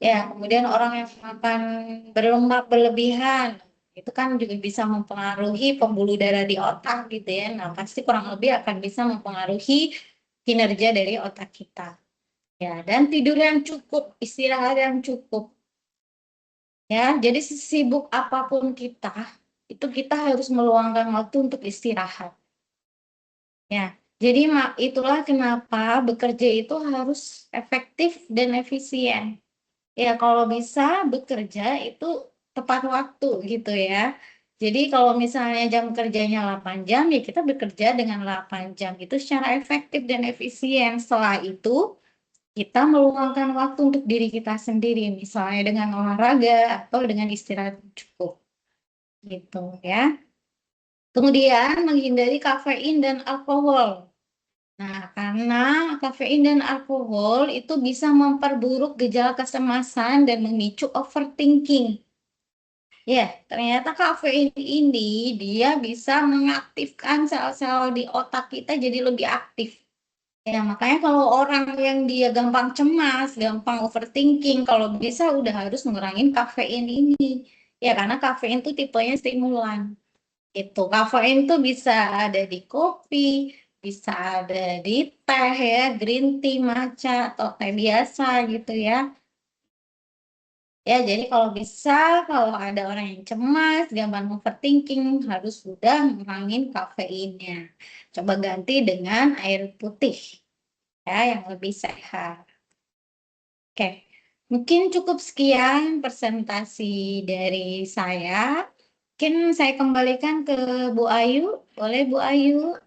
Ya, kemudian orang yang makan berlemak berlebihan, itu kan juga bisa mempengaruhi pembuluh darah di otak gitu ya. Nah, pasti kurang lebih akan bisa mempengaruhi kinerja dari otak kita. Ya, dan tidur yang cukup, istirahat yang cukup. Ya, jadi sesibuk apapun kita, itu kita harus meluangkan waktu untuk istirahat. Ya, jadi itulah kenapa bekerja itu harus efektif dan efisien. Ya, kalau bisa bekerja itu tepat waktu gitu ya. Jadi kalau misalnya jam kerjanya 8 jam, ya kita bekerja dengan 8 jam. Itu secara efektif dan efisien. Setelah itu, kita meluangkan waktu untuk diri kita sendiri, misalnya dengan olahraga atau dengan istirahat yang cukup. Gitu ya. Kemudian menghindari kafein dan alkohol. Nah, karena kafein dan alkohol itu bisa memperburuk gejala kecemasan dan memicu overthinking. Ya, ternyata kafein ini dia bisa mengaktifkan sel-sel di otak kita jadi lebih aktif. Ya, makanya kalau orang yang dia gampang cemas, gampang overthinking, kalau bisa udah harus ngurangin kafein ini. Ya, karena kafein itu tipenya stimulan. Itu kafein tuh bisa ada di kopi, bisa ada di teh ya, green tea, matcha atau teh biasa gitu ya. Ya, jadi kalau bisa, kalau ada orang yang cemas, gampang overthinking, harus sudah ngurangin kafeinnya. Coba ganti dengan air putih ya, yang lebih sehat. Oke, mungkin cukup sekian presentasi dari saya. Mungkin saya kembalikan ke Bu Ayu. Boleh Bu Ayu?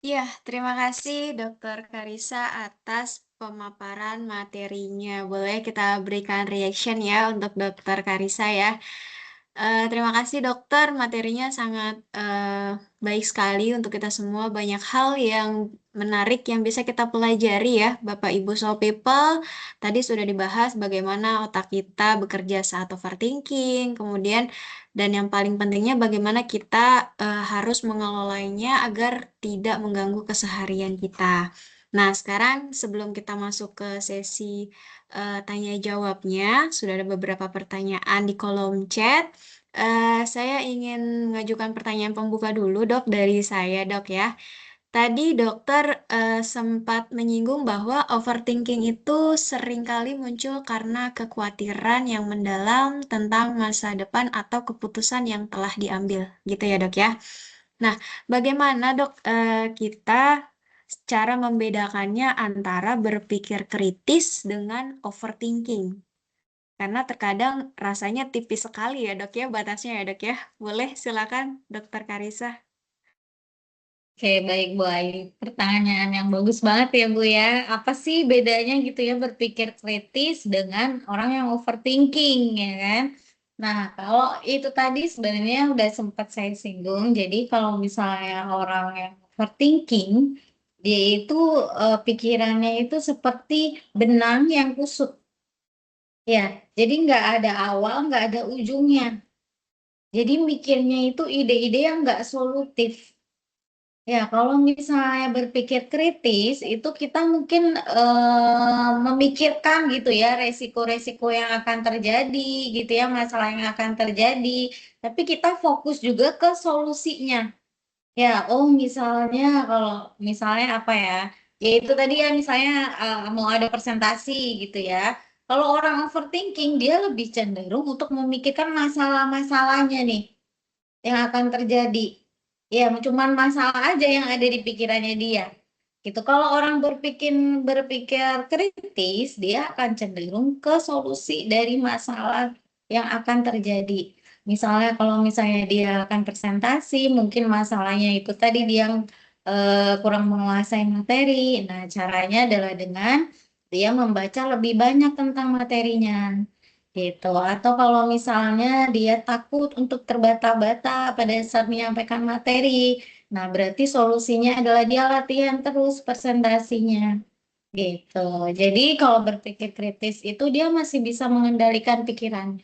Ya, terima kasih Dokter Karisa atas pemaparan materinya. Boleh kita berikan reaction ya untuk Dokter Karisa ya. Terima kasih dokter, materinya sangat baik sekali untuk kita semua. Banyak hal yang menarik yang bisa kita pelajari ya, Bapak Ibu Soul People. Tadi sudah dibahas bagaimana otak kita bekerja saat overthinking, kemudian dan yang paling pentingnya bagaimana kita harus mengelolanya agar tidak mengganggu keseharian kita. Nah, sekarang sebelum kita masuk ke sesi tanya jawabnya, sudah ada beberapa pertanyaan di kolom chat. Saya ingin mengajukan pertanyaan pembuka dulu, Dok, dari saya, Dok ya. Tadi dokter sempat menyinggung bahwa overthinking itu seringkali muncul karena kekhawatiran yang mendalam tentang masa depan atau keputusan yang telah diambil, gitu ya, Dok ya. Nah, bagaimana, Dok, kita cara membedakannya antara berpikir kritis dengan overthinking? Karena terkadang rasanya tipis sekali ya dok ya batasnya ya dok ya. Boleh silakan dokter Karisa. Oke, baik Bu Ayu. Pertanyaan yang bagus banget ya Bu ya. Apa sih bedanya gitu ya berpikir kritis dengan orang yang overthinking ya kan? Nah, kalau itu tadi sebenarnya udah sempat saya singgung. Jadi kalau misalnya orang yang overthinking, dia itu pikirannya itu seperti benang yang kusut. Ya, jadi nggak ada awal, nggak ada ujungnya. Jadi mikirnya itu ide-ide yang nggak solutif. Ya, kalau misalnya berpikir kritis, itu kita mungkin memikirkan gitu ya resiko-resiko yang akan terjadi, gitu ya masalah yang akan terjadi. Tapi kita fokus juga ke solusinya. Ya, oh misalnya kalau misalnya apa ya? Ya itu tadi ya misalnya mau ada presentasi gitu ya. Kalau orang overthinking, dia lebih cenderung untuk memikirkan masalah-masalahnya nih yang akan terjadi. Ya, cuman masalah aja yang ada di pikirannya dia. Gitu. Kalau orang berpikir kritis, dia akan cenderung ke solusi dari masalah yang akan terjadi. Misalnya kalau misalnya dia akan presentasi, mungkin masalahnya itu tadi dia kurang menguasai materi. Nah, caranya adalah dengan dia membaca lebih banyak tentang materinya gitu. Atau kalau misalnya dia takut untuk terbata-bata pada saat menyampaikan materi, nah berarti solusinya adalah dia latihan terus presentasinya gitu. Jadi kalau berpikir kritis itu dia masih bisa mengendalikan pikirannya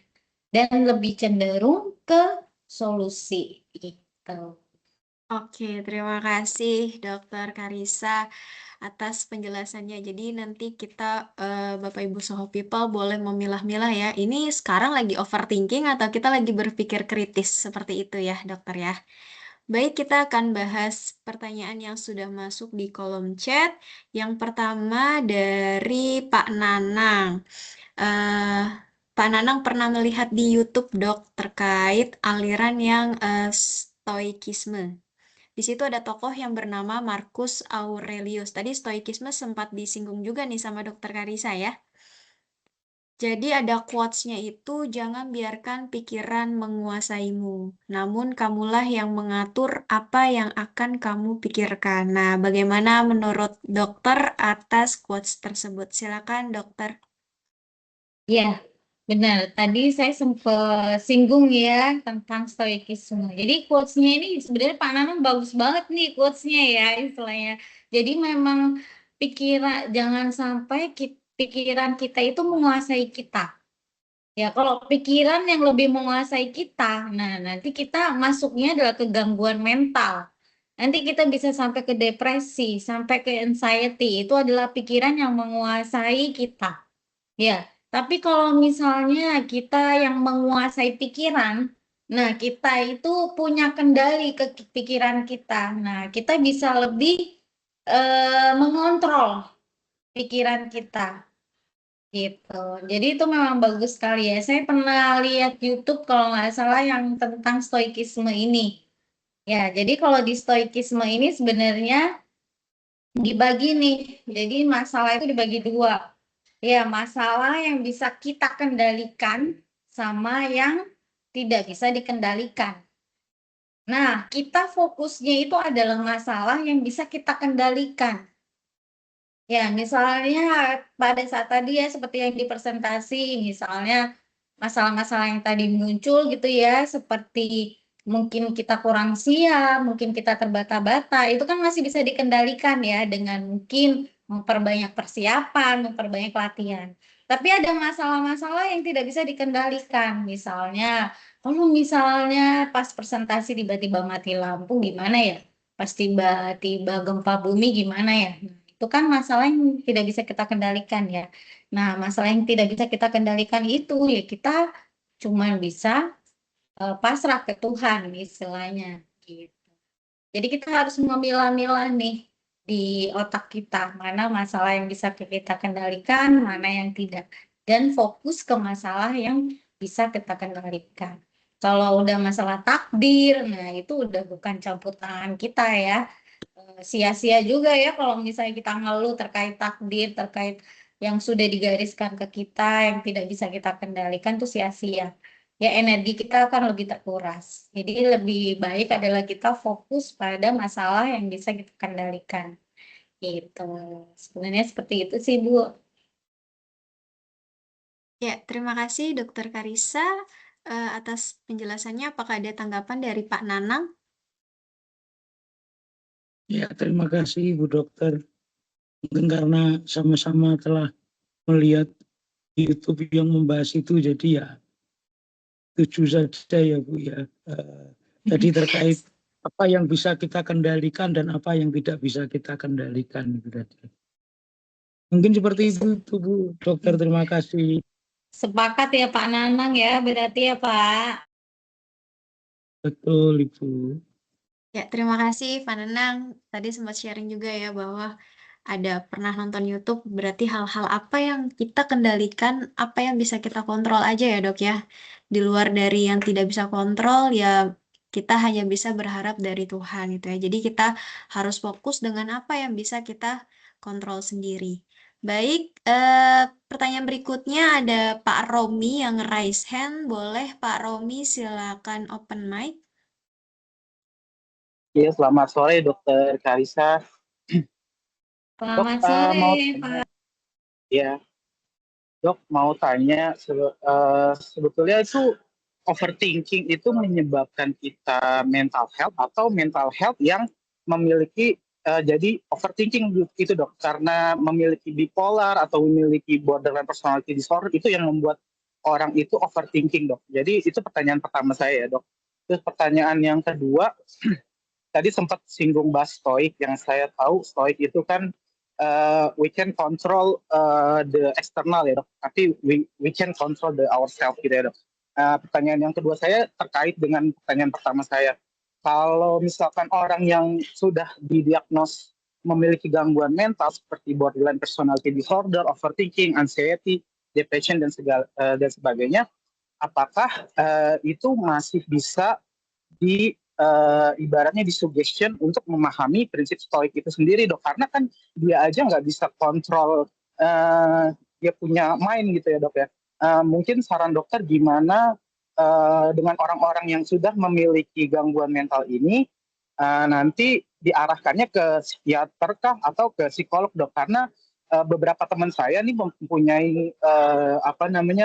dan lebih cenderung ke solusi gitu. Oke, terima kasih dokter Karisa atas penjelasannya. Jadi nanti kita Bapak Ibu Soho People boleh memilah-milah ya. Ini sekarang lagi overthinking atau kita lagi berpikir kritis seperti itu ya dokter ya. Baik, kita akan bahas pertanyaan yang sudah masuk di kolom chat. Yang pertama dari Pak Nanang. eh Pak Nanang pernah melihat di YouTube dok terkait aliran yang stoikisme. Di situ ada tokoh yang bernama Marcus Aurelius. Tadi stoikisme sempat disinggung juga nih sama dokter Karisa ya. Jadi ada quotes-nya itu, jangan biarkan pikiran menguasaimu, namun kamulah yang mengatur apa yang akan kamu pikirkan. Nah, bagaimana menurut dokter atas quotes tersebut? Silakan dokter. Ya, benar. Tadi saya sempat singgung ya tentang stoikisme. Jadi quotes-nya ini sebenarnya Pak Nanang bagus banget nih quotes-nya ya istilahnya. Jadi memang jangan sampai pikiran kita itu menguasai kita. Ya, kalau pikiran yang lebih menguasai kita, nah nanti kita masuknya adalah ke gangguan mental. Nanti kita bisa sampai ke depresi, sampai ke anxiety. Itu adalah pikiran yang menguasai kita. Ya, Tapi kalau misalnya kita yang menguasai pikiran, nah kita itu punya kendali ke pikiran kita. Nah, kita bisa lebih mengontrol pikiran kita gitu. Jadi itu memang bagus sekali ya. Saya pernah lihat YouTube kalau nggak salah yang tentang stoikisme ini. Ya, jadi kalau di stoikisme ini sebenarnya dibagi nih. Jadi masalah itu dibagi dua. Ya, masalah yang bisa kita kendalikan sama yang tidak bisa dikendalikan. Nah, kita fokusnya itu adalah masalah yang bisa kita kendalikan. Ya, misalnya pada saat tadi ya seperti yang di presentasi, misalnya masalah-masalah yang tadi muncul gitu ya, seperti mungkin kita kurang siap, mungkin kita terbata-bata, itu kan masih bisa dikendalikan ya dengan mungkin memperbanyak persiapan, memperbanyak latihan. Tapi ada masalah-masalah yang tidak bisa dikendalikan, misalnya kalau misalnya pas presentasi tiba-tiba mati lampu gimana ya? Pas tiba-tiba gempa bumi gimana ya? Itu kan masalah yang tidak bisa kita kendalikan ya. Nah, masalah yang tidak bisa kita kendalikan itu ya kita cuma bisa pasrah ke Tuhan istilahnya gitu. Jadi kita harus memilah-milah nih di otak kita mana masalah yang bisa kita kendalikan, mana yang tidak, dan fokus ke masalah yang bisa kita kendalikan. Kalau udah masalah takdir, nah itu udah bukan campur tangan kita ya. Sia-sia juga ya kalau misalnya kita ngeluh terkait takdir, terkait yang sudah digariskan ke kita yang tidak bisa kita kendalikan tuh sia-sia. Ya energi kita akan lebih terkuras. Jadi lebih baik adalah kita fokus pada masalah yang bisa kita kendalikan. Gitu. Sebenarnya seperti itu sih, Bu. Ya, terima kasih Dokter Karissa atas penjelasannya. Apakah ada tanggapan dari Pak Nanang? Ya, terima kasih Bu Dokter. Mungkin karena sama-sama telah melihat YouTube yang membahas itu, jadi ya setuju saja ya Bu ya. Jadi terkait apa yang bisa kita kendalikan dan apa yang tidak bisa kita kendalikan itu tadi. Mungkin seperti itu Bu Dokter, terima kasih. Sepakat ya Pak Nanang ya, berarti ya Pak. Betul Ibu. Ya, terima kasih Pak Nanang. Tadi sempat sharing juga ya bahwa ada pernah nonton YouTube, berarti hal-hal apa yang kita kendalikan, apa yang bisa kita kontrol aja ya Dok ya. Di luar dari yang tidak bisa kontrol, ya kita hanya bisa berharap dari Tuhan gitu ya. Jadi kita harus fokus dengan apa yang bisa kita kontrol sendiri. Baik, pertanyaan berikutnya ada Pak Romi yang raise hand. Boleh Pak Romi silakan open mic. Iya, selamat sore Dokter Karissa. Dok, Selamat sore mau Pak. ya, Dok mau tanya sebetulnya itu overthinking itu menyebabkan kita mental health atau mental health yang memiliki jadi overthinking itu Dok, karena memiliki bipolar atau memiliki borderline personality disorder itu yang membuat orang itu overthinking Dok. Jadi itu pertanyaan pertama saya ya Dok. Terus pertanyaan yang kedua, tadi sempat singgung bahas stoik. Yang saya tahu stoik itu kan we can control the external ya Dok, tapi we can control ourselves gitu ya Dok. Pertanyaan yang kedua saya terkait dengan pertanyaan pertama saya. Kalau misalkan orang yang sudah didiagnos memiliki gangguan mental seperti borderline personality disorder, overthinking, anxiety, depression dan sebagainya, apakah itu masih bisa ibaratnya di suggestion untuk memahami prinsip stoik itu sendiri Dok, karena kan dia aja nggak bisa kontrol dia punya mind gitu ya Dok ya. Mungkin saran dokter gimana dengan orang-orang yang sudah memiliki gangguan mental ini nanti diarahkannya ke psikiater kah atau ke psikolog Dok, karena beberapa teman saya nih mempunyai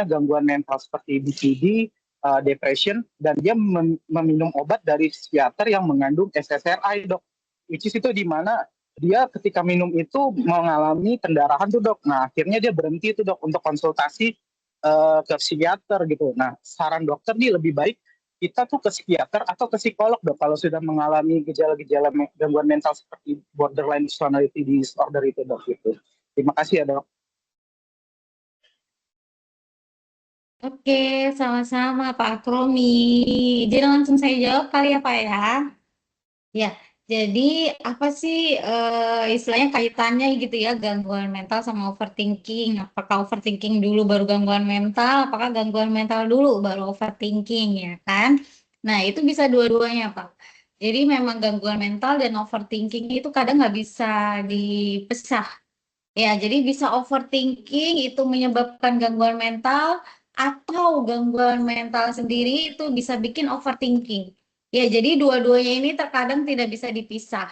gangguan mental seperti BPD, depression, dan dia meminum obat dari psikiater yang mengandung SSRI Dok, which is itu di mana dia ketika minum itu mengalami pendarahan tuh Dok. Nah akhirnya dia berhenti tuh Dok untuk konsultasi ke psikiater gitu. Nah saran dokter nih lebih baik kita tuh ke psikiater atau ke psikolog Dok kalau sudah mengalami gejala-gejala gangguan mental seperti borderline personality disorder itu Dok gitu. Terima kasih ya Dok. Oke, sama-sama Pak Akromi. Jadi langsung saya jawab kali ya Pak ya. Ya, jadi apa sih istilahnya kaitannya gitu ya gangguan mental sama overthinking? Apakah overthinking dulu baru gangguan mental? Apakah gangguan mental dulu baru overthinking ya kan? Nah itu bisa dua-duanya Pak. Jadi memang gangguan mental dan overthinking itu kadang nggak bisa dipisah. Ya, jadi bisa overthinking itu menyebabkan gangguan mental atau gangguan mental sendiri itu bisa bikin overthinking. Ya, jadi dua-duanya ini terkadang tidak bisa dipisah.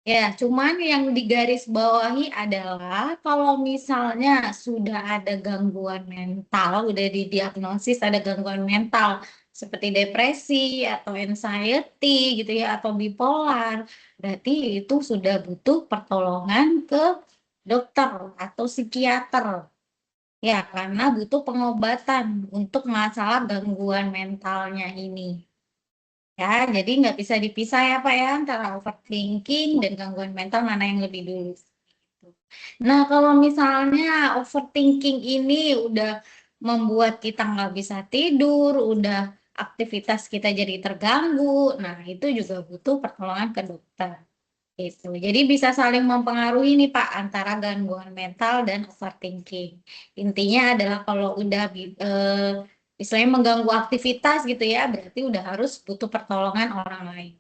Ya, cuman yang digarisbawahi adalah kalau misalnya sudah ada gangguan mental, udah didiagnosis ada gangguan mental seperti depresi atau anxiety gitu ya atau bipolar, berarti itu sudah butuh pertolongan ke dokter atau psikiater. Ya, karena butuh pengobatan untuk masalah gangguan mentalnya ini. Ya, jadi nggak bisa dipisah ya Pak ya antara overthinking dan gangguan mental mana yang lebih dulu. Nah, kalau misalnya overthinking ini udah membuat kita nggak bisa tidur, udah aktivitas kita jadi terganggu, nah itu juga butuh pertolongan ke dokter. Itu. Jadi bisa saling mempengaruhi nih Pak antara gangguan mental dan overthinking. Intinya adalah kalau udah istilahnya mengganggu aktivitas gitu ya, berarti udah harus butuh pertolongan orang lain.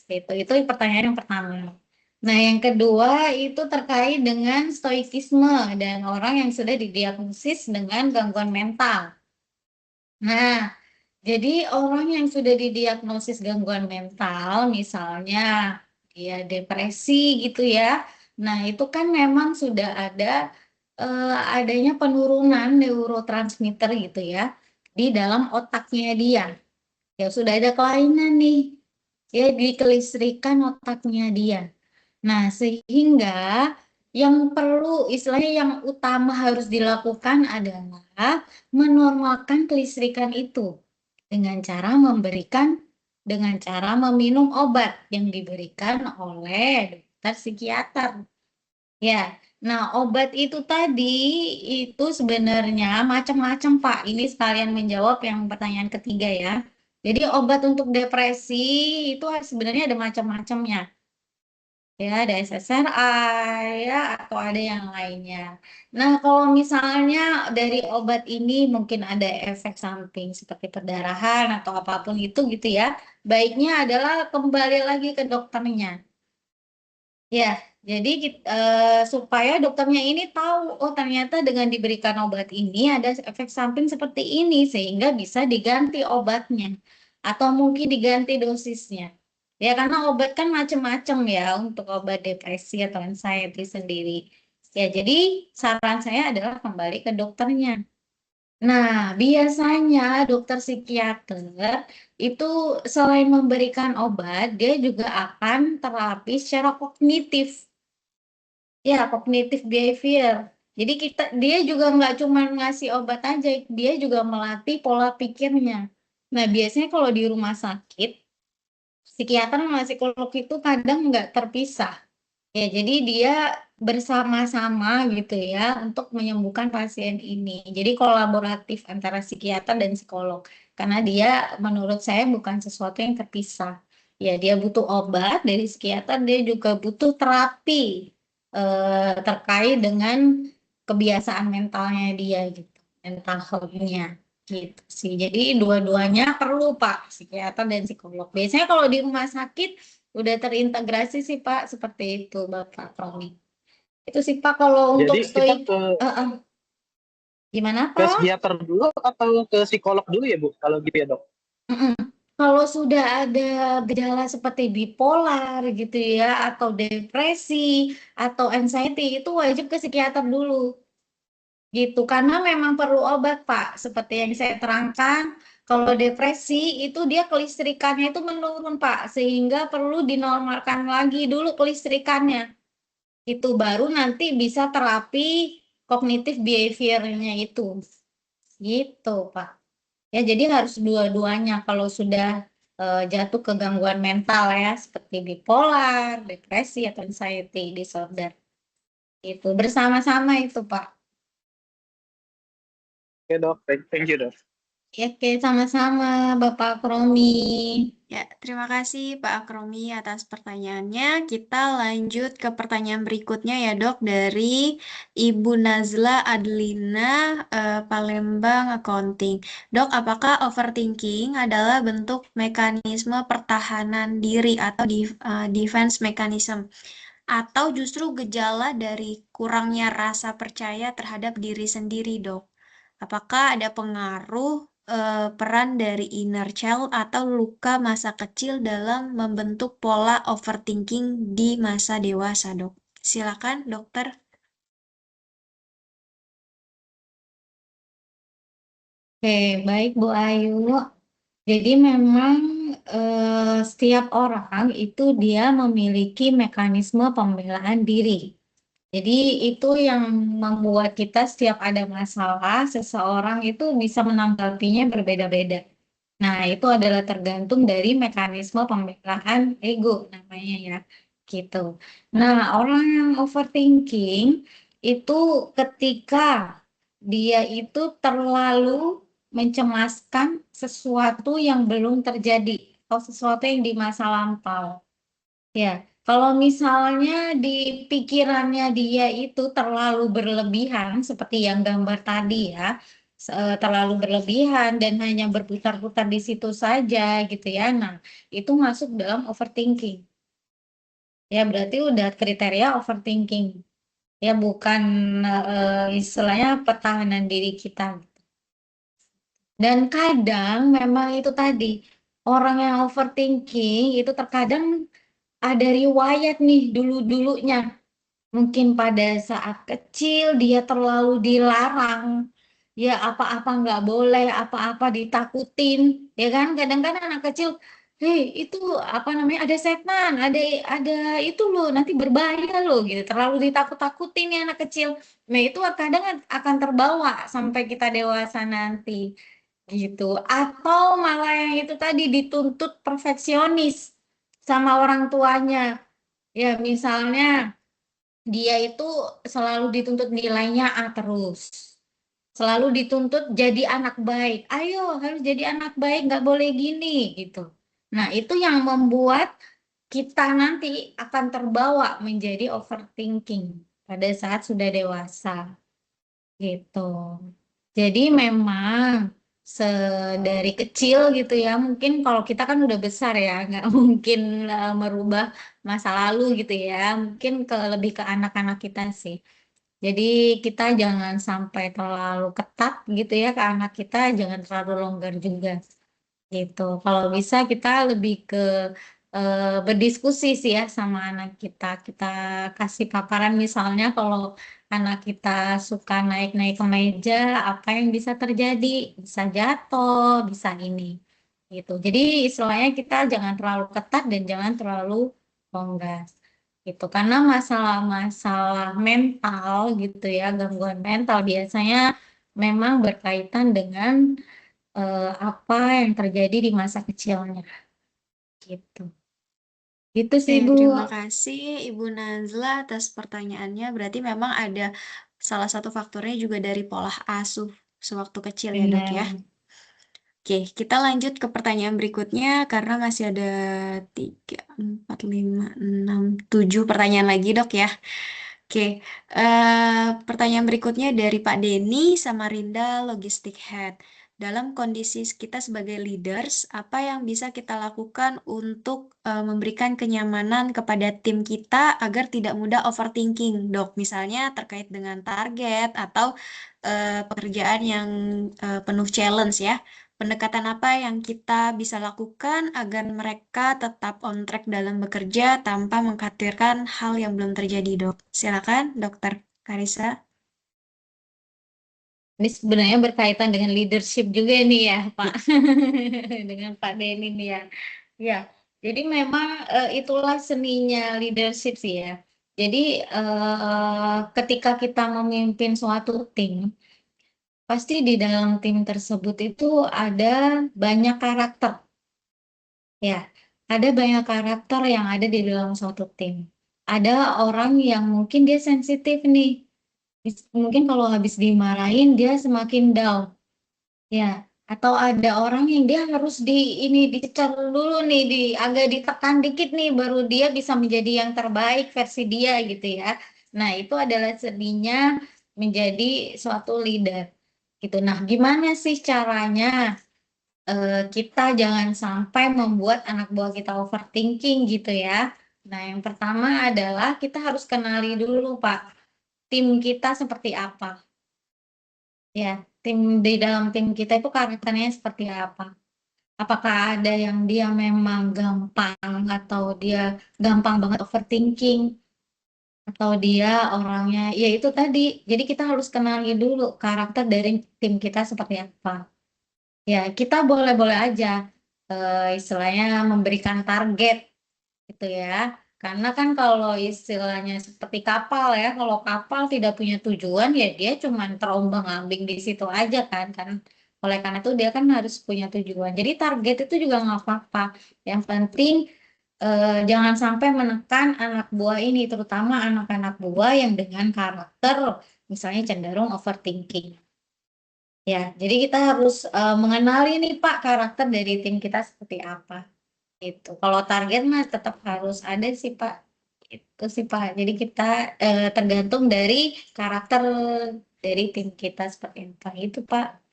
Itu pertanyaan yang pertama. Nah, yang kedua itu terkait dengan stoikisme dan orang yang sudah didiagnosis dengan gangguan mental. Nah, jadi orang yang sudah didiagnosis gangguan mental, misalnya dia depresi gitu ya. Nah, itu kan memang sudah ada adanya penurunan neurotransmitter gitu ya di dalam otaknya dia. Ya sudah ada kelainan nih. Ya di kelistrikan otaknya dia. Nah, sehingga yang perlu istilahnya yang utama harus dilakukan adalah menormalkan kelistrikan itu dengan cara meminum obat yang diberikan oleh dokter psikiater. Ya, nah obat itu tadi itu sebenarnya macam-macam Pak. Ini sekalian menjawab yang pertanyaan ketiga ya. Jadi obat untuk depresi itu sebenarnya ada macam-macamnya. Ya, ada SSRI ya atau ada yang lainnya. Nah, kalau misalnya dari obat ini mungkin ada efek samping seperti perdarahan atau apapun itu gitu ya. Baiknya adalah kembali lagi ke dokternya. Ya, jadi supaya dokternya ini tahu, oh ternyata dengan diberikan obat ini ada efek samping seperti ini sehingga bisa diganti obatnya atau mungkin diganti dosisnya. Ya, karena obat kan macam-macam ya untuk obat depresi atau anxiety sendiri. Ya, jadi saran saya adalah kembali ke dokternya. Nah, biasanya dokter psikiater itu selain memberikan obat, dia juga akan terapi secara kognitif. Ya, kognitif behavior. Jadi dia juga nggak cuma ngasih obat aja, dia juga melatih pola pikirnya. Nah, biasanya kalau di rumah sakit, psikiater sama psikolog itu kadang nggak terpisah. Ya, jadi dia bersama-sama gitu ya untuk menyembuhkan pasien ini. Jadi kolaboratif antara psikiater dan psikolog. Karena dia menurut saya bukan sesuatu yang terpisah. Ya, dia butuh obat dari psikiater, dia juga butuh terapi terkait dengan kebiasaan mentalnya dia gitu, mental health-nya gitu sih. Jadi dua-duanya perlu Pak, psikiater dan psikolog. Biasanya kalau di rumah sakit udah terintegrasi sih Pak, seperti itu Bapak Tommy. Itu sih Pak kalau untuk Jadi kita stoik, gimana ke Pak? psikiater dulu atau ke psikolog dulu ya Bu? Kalau gitu ya dok? Mm-mm. Kalau sudah ada gejala seperti bipolar gitu ya, atau depresi, atau anxiety, itu wajib ke psikiater dulu. Gitu, karena memang perlu obat Pak. Seperti yang saya terangkan, kalau depresi itu dia kelistrikannya itu menurun Pak, sehingga perlu dinormalkan lagi dulu kelistrikannya. Itu baru nanti bisa terapi kognitif behaviornya itu. Gitu, Pak. Ya, jadi harus dua-duanya kalau sudah jatuh ke gangguan mental ya, seperti bipolar, depresi, atau anxiety disorder. Itu bersama-sama itu, Pak. Oke dok, thank you dok. Ya, oke, sama-sama Bapak Kromi. Ya, terima kasih Pak Akromi atas pertanyaannya. Kita lanjut ke pertanyaan berikutnya ya Dok dari Ibu Nazla Adlina Palembang Accounting. Dok, apakah overthinking adalah bentuk mekanisme pertahanan diri atau defense mechanism? Atau justru gejala dari kurangnya rasa percaya terhadap diri sendiri, Dok? Apakah ada pengaruh peran dari inner child atau luka masa kecil dalam membentuk pola overthinking di masa dewasa, Dok? Silakan, dokter. Oke, baik Bu Ayu. Jadi memang setiap orang itu dia memiliki mekanisme pembelaan diri. Jadi itu yang membuat kita setiap ada masalah, seseorang itu bisa menanggapinya berbeda-beda. Nah, itu adalah tergantung dari mekanisme pembelaan ego namanya ya, gitu. Nah, orang yang overthinking itu ketika dia itu terlalu mencemaskan sesuatu yang belum terjadi atau sesuatu yang di masa lampau. Ya, kalau misalnya di pikirannya dia itu terlalu berlebihan, seperti yang gambar tadi ya, terlalu berlebihan dan hanya berputar-putar di situ saja gitu ya. Nah, itu masuk dalam overthinking. Ya, berarti udah kriteria overthinking. Ya, bukan istilahnya pertahanan diri kita. Dan kadang memang itu tadi, orang yang overthinking itu terkadang ada riwayat nih dulu-dulunya. Mungkin pada saat kecil dia terlalu dilarang, ya apa-apa nggak boleh, apa-apa ditakutin, ya kan? Kadang-kadang anak kecil, hei itu apa namanya? Ada setan, ada itu loh, nanti berbahaya loh, gitu. Terlalu ditakut-takutin ya anak kecil. Nah itu kadang akan terbawa sampai kita dewasa nanti, gitu. Atau malah yang itu tadi dituntut perfeksionis sama orang tuanya. Ya misalnya dia itu selalu dituntut nilainya A terus. Selalu dituntut jadi anak baik. Ayo, harus jadi anak baik, nggak boleh gini, gitu. Nah, itu yang membuat kita nanti akan terbawa menjadi overthinking pada saat sudah dewasa, gitu. Jadi memang dari kecil gitu ya, mungkin kalau kita kan udah besar ya, nggak mungkin merubah masa lalu gitu ya, mungkin lebih ke anak-anak kita sih. Jadi kita jangan sampai terlalu ketat gitu ya ke anak kita, jangan terlalu longgar juga gitu. Kalau bisa kita lebih ke berdiskusi sih ya sama anak kita. Kita kasih paparan misalnya kalau anak kita suka naik-naik ke meja, apa yang bisa terjadi? Bisa jatuh, bisa ini gitu. Jadi istilahnya kita jangan terlalu ketat dan jangan terlalu longgar gitu. Karena masalah-masalah mental gitu ya, gangguan mental biasanya memang berkaitan dengan apa yang terjadi di masa kecilnya gitu. Itu Oke, sih Bu. terima kasih Ibu Nazla atas pertanyaannya. Berarti memang ada salah satu faktornya juga dari pola asuh sewaktu kecil ya, Dok ya. Benar. Oke, kita lanjut ke pertanyaan berikutnya karena masih ada 3, 4, 5, 6, 7 pertanyaan lagi, Dok ya. Oke, pertanyaan berikutnya dari Pak Denny Samarinda Logistik Head. Dalam kondisi kita sebagai leaders, apa yang bisa kita lakukan untuk memberikan kenyamanan kepada tim kita agar tidak mudah overthinking, Dok? Misalnya terkait dengan target atau pekerjaan yang penuh challenge ya. Pendekatan apa yang kita bisa lakukan agar mereka tetap on track dalam bekerja tanpa mengkhawatirkan hal yang belum terjadi, Dok? Silakan, Dokter Karisa. Ini sebenarnya berkaitan dengan leadership juga nih ya, Pak. Dengan Pak Denny nih ya. Ya, jadi memang itulah seninya leadership sih ya. Jadi ketika kita memimpin suatu tim, pasti di dalam tim tersebut itu ada banyak karakter. Ya, ada banyak karakter yang ada di dalam suatu tim. Ada orang yang mungkin dia sensitif nih. Mungkin kalau habis dimarahin dia semakin down. Ya, Atau ada orang yang dia harus dicecar dulu nih, agak ditekan dikit nih, baru dia bisa menjadi yang terbaik versi dia gitu ya. Nah, itu adalah seninya menjadi suatu leader gitu. Nah, gimana sih caranya kita jangan sampai membuat anak buah kita overthinking gitu ya. Nah, yang pertama adalah kita harus kenali dulu, Pak, tim kita seperti apa. Ya, di dalam tim kita itu karakternya seperti apa. Apakah ada yang dia memang gampang atau dia gampang banget overthinking atau dia orangnya ya itu tadi. Jadi kita harus kenali dulu karakter dari tim kita seperti apa. Ya, kita boleh-boleh aja istilahnya memberikan target gitu ya. Karena kan kalau istilahnya seperti kapal ya, kalau kapal tidak punya tujuan ya dia cuma terombang-ambing di situ aja kan. Oleh karena itu dia kan harus punya tujuan. Jadi target itu juga nggak apa-apa. Yang penting jangan sampai menekan anak buah ini, terutama anak-anak buah yang dengan karakter misalnya cenderung overthinking. Ya, jadi kita harus mengenali nih Pak karakter dari tim kita seperti apa. Itu. Kalau target mah tetap harus ada sih Pak. Itu sih Pak. Jadi kita tergantung dari karakter dari tim kita seperti apa. Itu Pak.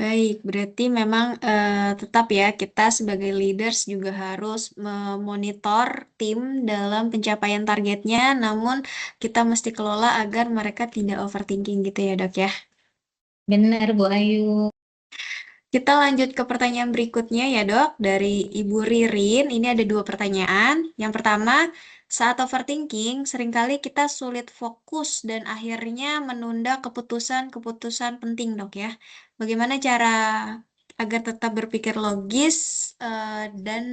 Baik, berarti memang tetap ya kita sebagai leaders juga harus memonitor tim dalam pencapaian targetnya, namun kita mesti kelola agar mereka tidak overthinking gitu ya dok ya. Benar Bu Ayu. Kita lanjut ke pertanyaan berikutnya ya dok, dari Ibu Ririn. Ini ada 2 pertanyaan. Yang pertama, saat overthinking, seringkali kita sulit fokus dan akhirnya menunda keputusan-keputusan penting dok ya. Bagaimana cara agar tetap berpikir logis dan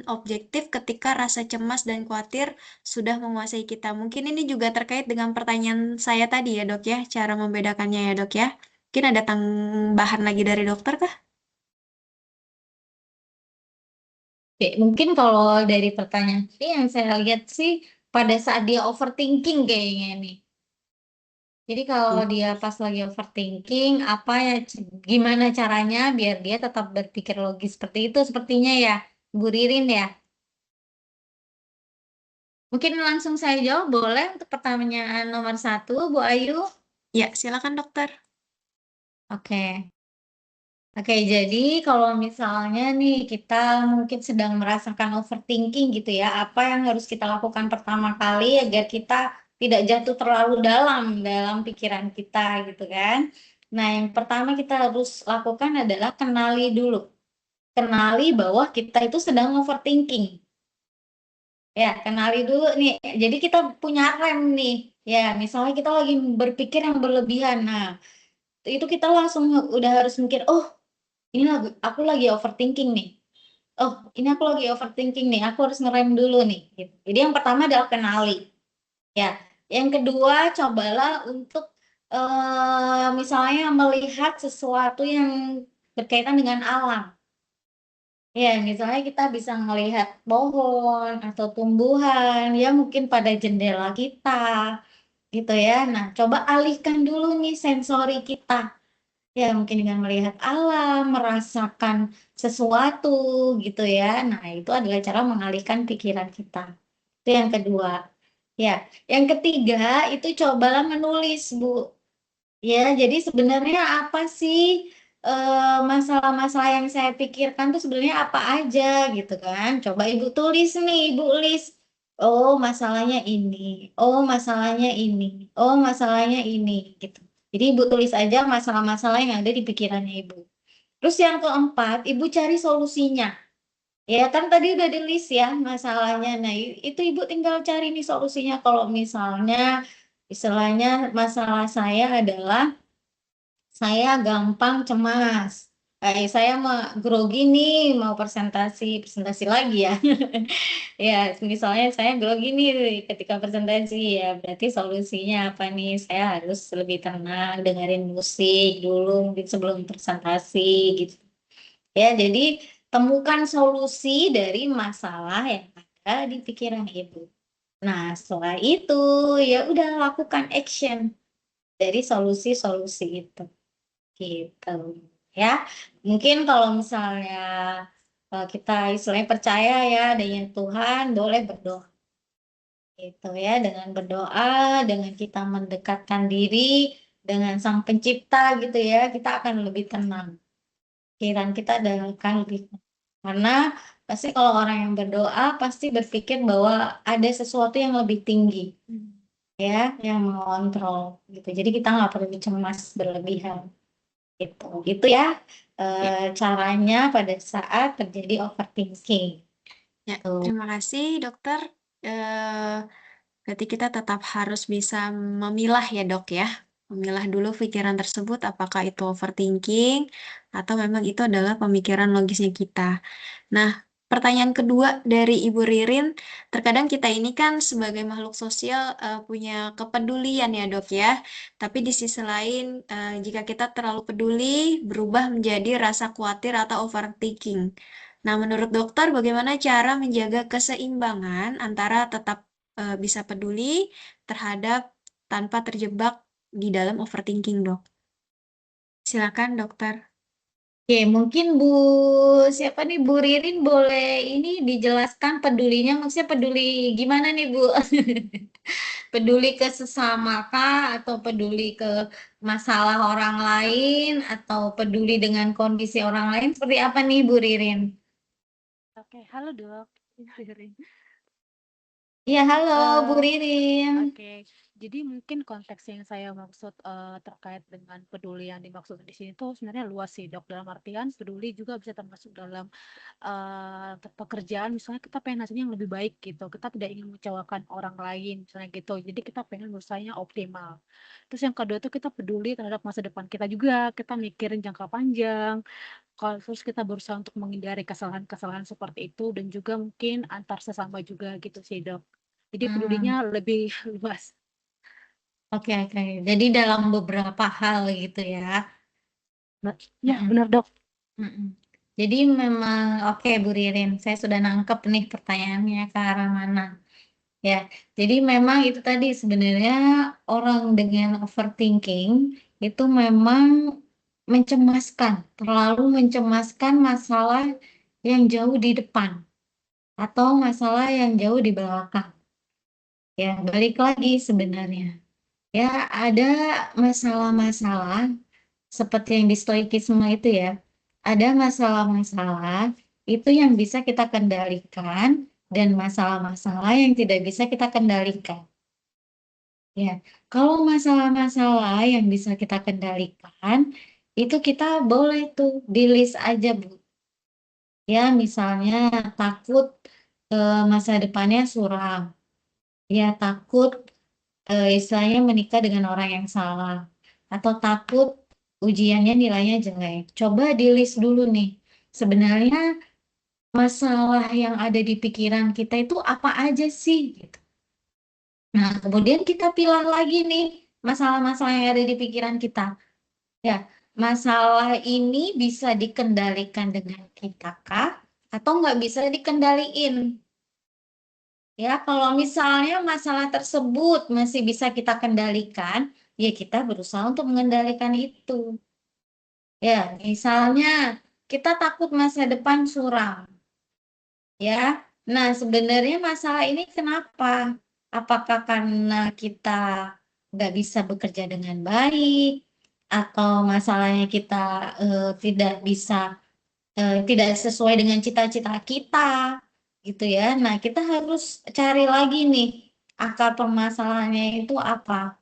objektif ketika rasa cemas dan khawatir sudah menguasai kita? Mungkin ini juga terkait dengan pertanyaan saya tadi ya dok ya, cara membedakannya ya dok ya. Mungkin ada tambahan lagi dari dokter kah? Oke, mungkin kalau dari pertanyaan ini yang saya lihat sih pada saat dia overthinking kayaknya nih. Jadi kalau dia pas lagi overthinking, apa ya, gimana caranya biar dia tetap berpikir logis seperti itu sepertinya ya, Bu Ririn ya. Mungkin langsung saya jawab boleh untuk pertanyaan nomor 1, Bu Ayu. Ya, silakan dokter. Oke. Oke, jadi kalau misalnya nih kita mungkin sedang merasakan overthinking gitu ya, apa yang harus kita lakukan pertama kali agar kita tidak jatuh terlalu dalam pikiran kita gitu kan. Nah, yang pertama kita harus lakukan adalah kenali dulu. Kenali bahwa kita itu sedang overthinking. Ya, kenali dulu nih. Jadi kita punya rem nih. Ya, misalnya kita lagi berpikir yang berlebihan. Nah, itu kita langsung udah harus mikir, oh ini aku lagi overthinking nih. Oh, ini aku lagi overthinking nih. Aku harus ngerem dulu nih. Gitu. Jadi yang pertama adalah kenali. Ya, yang kedua cobalah untuk misalnya melihat sesuatu yang berkaitan dengan alam. Ya, misalnya kita bisa melihat pohon atau tumbuhan, ya mungkin pada jendela kita, gitu ya. Nah, coba alihkan dulu nih sensori kita. Ya, mungkin dengan melihat alam, merasakan sesuatu gitu ya. Nah, itu adalah cara mengalihkan pikiran kita. Itu yang kedua. Ya, yang ketiga itu cobalah menulis, Bu. Ya, jadi sebenarnya apa sih masalah-masalah yang saya pikirkan tuh sebenarnya apa aja gitu kan. Coba Ibu tulis nih, Ibu list. Oh, masalahnya ini. Oh, masalahnya ini. Oh, masalahnya ini gitu. Jadi Ibu tulis aja masalah-masalah yang ada di pikirannya Ibu. Terus yang keempat, Ibu cari solusinya. Ya kan tadi udah di list ya masalahnya. Nah, itu Ibu tinggal cari nih solusinya. Kalau misalnya istilahnya masalah saya adalah saya gampang cemas. Saya mau grogi nih, mau presentasi lagi ya. Ya, misalnya saya grogi nih ketika presentasi ya, berarti solusinya apa nih? Saya harus lebih tenang, dengerin musik dulu mungkin sebelum presentasi gitu. Ya, jadi temukan solusi dari masalah yang ada di pikiran Ibu. Nah, setelah itu ya udah lakukan action. dari solusi-solusi itu. Gitu. Ya, mungkin kalau misalnya kita istilahnya percaya ya adanya Tuhan, boleh berdoa. Gitu ya, dengan berdoa, dengan kita mendekatkan diri dengan Sang Pencipta gitu ya, kita akan lebih tenang. Pikiran kita akan lebih tenang. Karena pasti kalau orang yang berdoa pasti berpikir bahwa ada sesuatu yang lebih tinggi ya, yang mengontrol gitu. Jadi kita nggak perlu cemas berlebihan gitu. Gitu ya caranya pada saat terjadi overthinking. Ya, Tuh. terima kasih dokter. Berarti kita tetap harus bisa memilah ya dok ya. Memilah dulu pikiran tersebut apakah itu overthinking atau memang itu adalah pemikiran logisnya kita. Nah, pertanyaan kedua dari Ibu Ririn, terkadang kita ini kan sebagai makhluk sosial punya kepedulian ya dok ya. Tapi di sisi lain, jika kita terlalu peduli, berubah menjadi rasa khawatir atau overthinking. Nah, menurut dokter, bagaimana cara menjaga keseimbangan antara tetap bisa peduli terhadap tanpa terjebak di dalam overthinking, dok? Silakan, dokter. Oke, mungkin siapa nih Bu Ririn boleh ini dijelaskan pedulinya maksudnya peduli gimana nih Bu? Peduli ke sesama kah atau peduli ke masalah orang lain atau peduli dengan kondisi orang lain seperti apa nih Bu Ririn? Oke, halo dok. Dengerin. Iya, halo Bu Eh, Ririn. Oke, jadi mungkin konteks yang saya maksud terkait dengan peduli yang dimaksud di sini tuh sebenarnya luas sih dok. Dalam artian peduli juga bisa termasuk dalam pekerjaan. Misalnya kita pengen hasilnya yang lebih baik gitu. Kita tidak ingin mengecewakan orang lain, misalnya gitu. Jadi kita pengen usahanya optimal. Terus yang kedua tuh kita peduli terhadap masa depan kita juga. Kita mikirin jangka panjang. Kalau terus kita berusaha untuk menghindari kesalahan-kesalahan seperti itu dan juga mungkin antar sesama juga gitu sih dok. Jadi pedulinya Hmm, lebih luas. oke oke. Jadi dalam beberapa hal gitu ya. Ya Mm-mm, benar dok. mm-mm. Jadi memang oke Bu Ririn, saya sudah nangkep nih pertanyaannya ke arah mana. Ya, jadi memang itu tadi sebenarnya orang dengan overthinking itu memang mencemaskan, terlalu mencemaskan masalah yang jauh di depan atau masalah yang jauh di belakang. Ya, balik lagi sebenarnya. Ya, ada masalah-masalah seperti yang di stoikisme itu ya. Ada masalah-masalah itu yang bisa kita kendalikan dan masalah-masalah yang tidak bisa kita kendalikan. Ya, kalau masalah-masalah yang bisa kita kendalikan, itu kita boleh tuh di list aja, Bu. Ya, misalnya takut masa depannya suram. Ya, takut istilahnya menikah dengan orang yang salah. Atau takut ujiannya nilainya jelek. Coba di list dulu nih. Sebenarnya masalah yang ada di pikiran kita itu apa aja sih? Gitu. Nah, kemudian kita pilih lagi nih masalah-masalah yang ada di pikiran kita. Ya, masalah ini bisa dikendalikan dengan kita kah? Atau nggak bisa dikendaliin? Ya, kalau misalnya masalah tersebut masih bisa kita kendalikan, ya kita berusaha untuk mengendalikan itu. Ya, misalnya kita takut masa depan suram. Ya, nah sebenarnya masalah ini kenapa? Apakah karena kita nggak bisa bekerja dengan baik, atau masalahnya kita tidak bisa, tidak sesuai dengan cita-cita kita, gitu ya. Nah, kita harus cari lagi nih akar permasalahannya itu apa.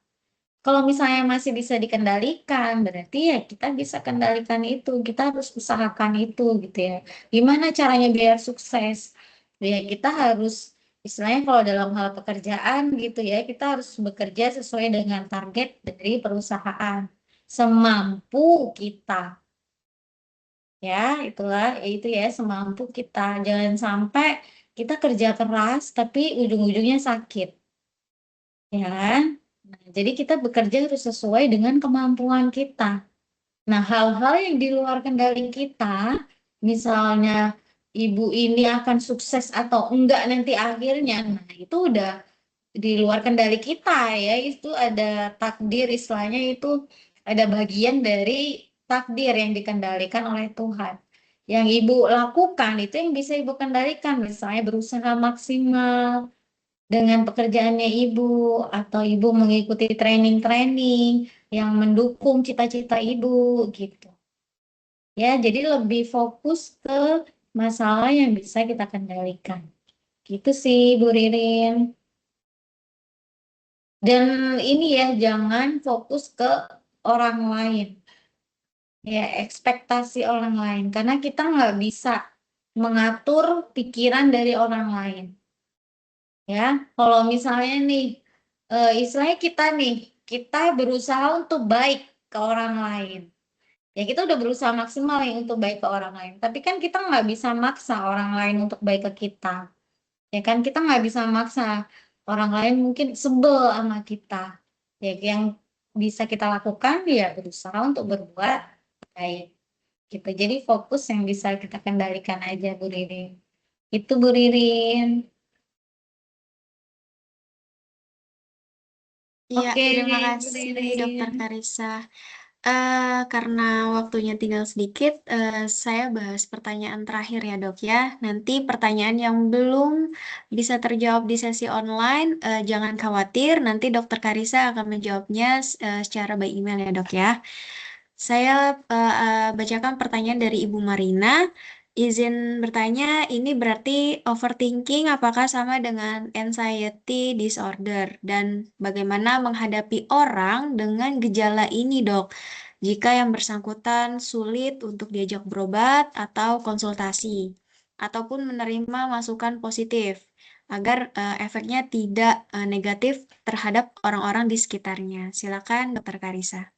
Kalau misalnya masih bisa dikendalikan, berarti ya kita bisa kendalikan itu. Kita harus usahakan itu gitu ya. Gimana caranya biar sukses? Ya kita harus, istilahnya kalau dalam hal pekerjaan gitu ya, kita harus bekerja sesuai dengan target dari perusahaan. Semampu kita. Ya, itulah itu ya semampu kita. Jangan sampai kita kerja keras tapi ujung-ujungnya sakit. Ya kan? Nah, jadi kita bekerja harus sesuai dengan kemampuan kita. Nah, hal-hal yang di luar kendali kita, misalnya ibu ini akan sukses atau enggak nanti akhirnya, nah itu udah di luar kendali kita ya, itu ada takdir, istilahnya itu ada bagian dari takdir yang dikendalikan oleh Tuhan. Yang ibu lakukan itu yang bisa ibu kendalikan, misalnya berusaha maksimal dengan pekerjaannya ibu, atau ibu mengikuti training-training yang mendukung cita-cita ibu gitu. Ya, jadi lebih fokus ke masalah yang bisa kita kendalikan. Gitu sih, Bu Ririn. Dan ini ya, jangan fokus ke orang lain. Ya, ekspektasi orang lain. Karena kita nggak bisa mengatur pikiran dari orang lain. Ya, kalau misalnya nih, istilahnya kita berusaha untuk baik ke orang lain. Ya, kita udah berusaha maksimal ya untuk baik ke orang lain. Tapi kan kita nggak bisa maksa orang lain untuk baik ke kita. Ya kan, kita nggak bisa maksa orang lain mungkin sebel sama kita. Ya, yang bisa kita lakukan ya berusaha untuk berbuat baik. Gitu. Jadi fokus yang bisa kita kendalikan aja, Bu Ririn. Itu, Bu Ririn. Iya, Oke, terima Bu kasih Dokter Ririn. Karisa. Karena waktunya tinggal sedikit, saya bahas pertanyaan terakhir ya dok ya. Nanti pertanyaan yang belum bisa terjawab di sesi online, jangan khawatir, nanti Dokter Karisa akan menjawabnya secara by email ya dok ya. Saya bacakan pertanyaan dari Ibu Marina. Izin bertanya, ini berarti overthinking apakah sama dengan anxiety disorder? Dan bagaimana menghadapi orang dengan gejala ini, dok? Jika yang bersangkutan sulit untuk diajak berobat atau konsultasi, ataupun menerima masukan positif, agar efeknya tidak negatif terhadap orang-orang di sekitarnya. Silakan, Dokter Karisa.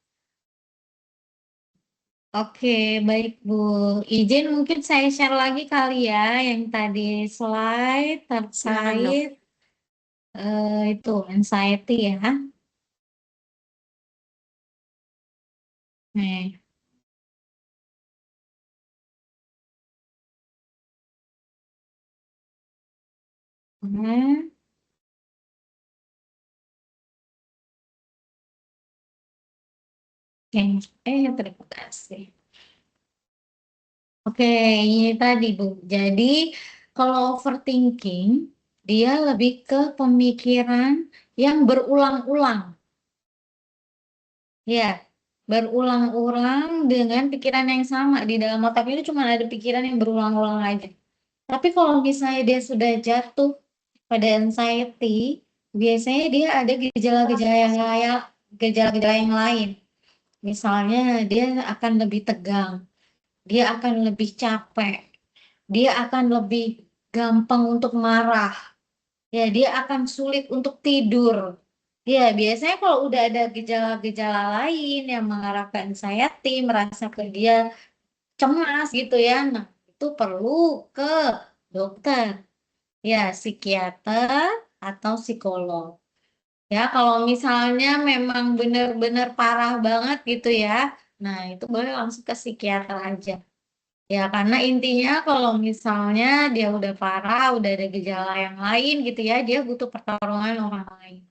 Oke, baik Bu. Izin mungkin saya share lagi kali ya yang tadi slide Silakan, dok. terkait itu anxiety ya. Nih. Hmm. Oke, terima kasih. Oke, ini tadi Bu. Jadi kalau overthinking, dia lebih ke pemikiran yang berulang-ulang. Ya, berulang-ulang dengan pikiran yang sama. Di dalam otak itu cuma ada pikiran yang berulang-ulang aja. Tapi kalau misalnya dia sudah jatuh pada anxiety, biasanya dia ada gejala-gejala yang lain. Misalnya dia akan lebih tegang, dia akan lebih capek, dia akan lebih gampang untuk marah, ya dia akan sulit untuk tidur. Ya, biasanya kalau udah ada gejala-gejala lain yang mengarah ke anxiety, merasa ke dia cemas gitu ya, nah itu perlu ke dokter. Ya, psikiater atau psikolog. Ya, kalau misalnya memang benar-benar parah banget gitu ya, nah itu boleh langsung ke psikiater aja. Ya, karena intinya kalau misalnya dia udah parah, udah ada gejala yang lain gitu ya, dia butuh pertolongan orang lain.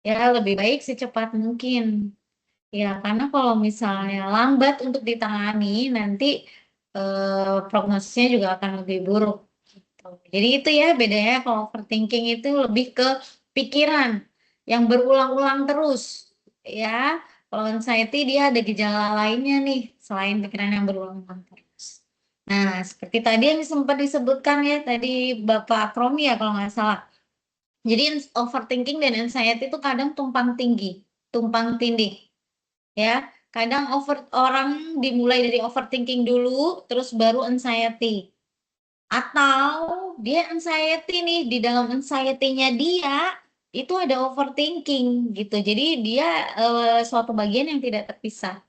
Ya, lebih baik secepat mungkin. Ya, karena kalau misalnya lambat untuk ditangani, nanti prognosisnya juga akan lebih buruk. Gitu. Jadi itu ya bedanya, kalau overthinking itu lebih ke pikiran yang berulang-ulang terus. Ya, kalau anxiety dia ada gejala lainnya nih selain pikiran yang berulang-ulang terus. Nah, seperti tadi yang sempat disebutkan ya tadi Bapak Kromi ya kalau nggak salah. Jadi overthinking dan anxiety itu kadang tumpang tindih ya. Kadang orang dimulai dari overthinking dulu, terus baru anxiety. Atau dia anxiety nih, di dalam anxiety-nya dia itu ada overthinking gitu. Jadi dia suatu bagian yang tidak terpisah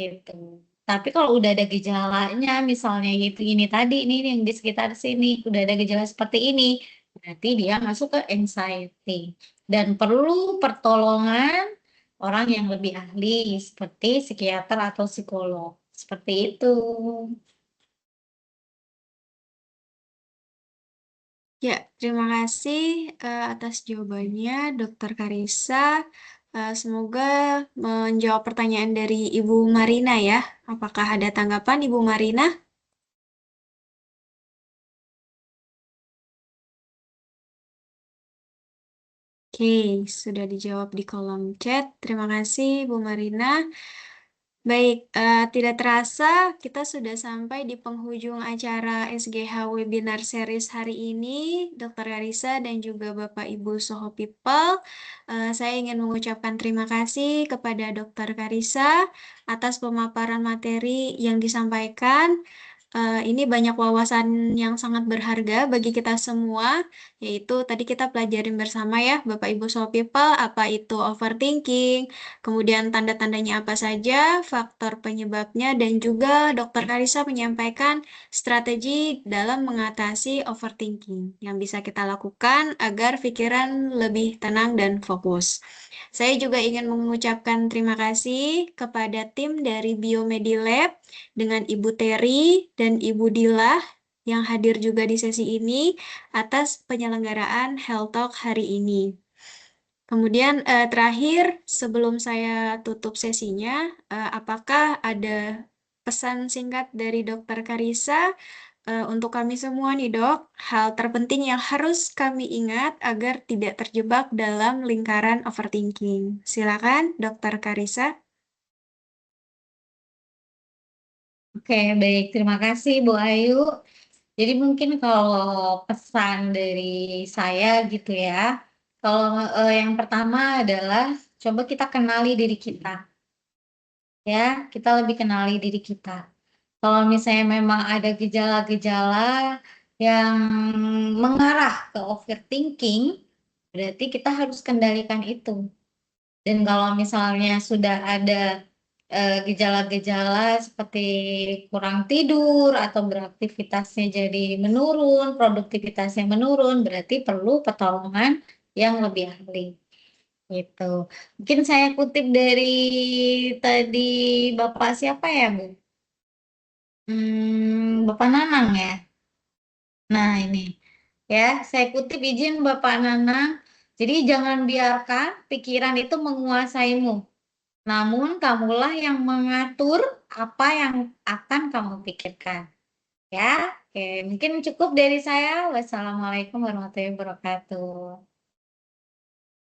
gitu. Tapi kalau udah ada gejalanya, misalnya gitu ini tadi ini yang di sekitar sini udah ada gejala seperti ini, berarti dia masuk ke anxiety dan perlu pertolongan orang yang lebih ahli seperti psikiater atau psikolog. Seperti itu. Ya, terima kasih atas jawabannya, Dokter Karisa. Semoga menjawab pertanyaan dari Ibu Marina ya. Apakah ada tanggapan Ibu Marina? Oke, sudah dijawab di kolom chat. Terima kasih, Bu Marina. Baik, tidak terasa kita sudah sampai di penghujung acara SGH Webinar Series hari ini, Dr. Karisa dan juga Bapak Ibu Soho People. Saya ingin mengucapkan terima kasih kepada Dr. Karisa atas pemaparan materi yang disampaikan. Ini banyak wawasan yang sangat berharga bagi kita semua, yaitu tadi kita pelajarin bersama ya, Bapak Ibu Soul People, apa itu overthinking, kemudian tanda-tandanya apa saja, faktor penyebabnya, dan juga Dr. Karisa menyampaikan strategi dalam mengatasi overthinking yang bisa kita lakukan agar pikiran lebih tenang dan fokus. Saya juga ingin mengucapkan terima kasih kepada tim dari Biomedi Lab dengan Ibu Terry dan Ibu Dilah yang hadir juga di sesi ini atas penyelenggaraan Health Talk hari ini. Kemudian terakhir, sebelum saya tutup sesinya, apakah ada pesan singkat dari Dokter Karisa untuk kami semua nih dok, hal terpenting yang harus kami ingat agar tidak terjebak dalam lingkaran overthinking. Silakan Dokter Karisa. Oke, baik. Terima kasih Bu Ayu. Jadi mungkin kalau pesan dari saya gitu ya, kalau yang pertama adalah coba kita kenali diri kita, ya, kita lebih kenali diri kita. Kalau misalnya memang ada gejala-gejala yang mengarah ke overthinking, berarti kita harus kendalikan itu. Dan kalau misalnya sudah ada gejala-gejala seperti kurang tidur atau beraktivitasnya jadi menurun, produktivitasnya menurun, berarti perlu pertolongan yang lebih ahli. Gitu. Mungkin saya kutip dari tadi Bapak siapa ya, Bu? Bapak Nanang ya. Nah, ini ya, saya kutip izin Bapak Nanang. Jadi jangan biarkan pikiran itu menguasaimu. Namun kamulah yang mengatur apa yang akan kamu pikirkan. Ya, oke, mungkin cukup dari saya. Wassalamualaikum warahmatullahi wabarakatuh.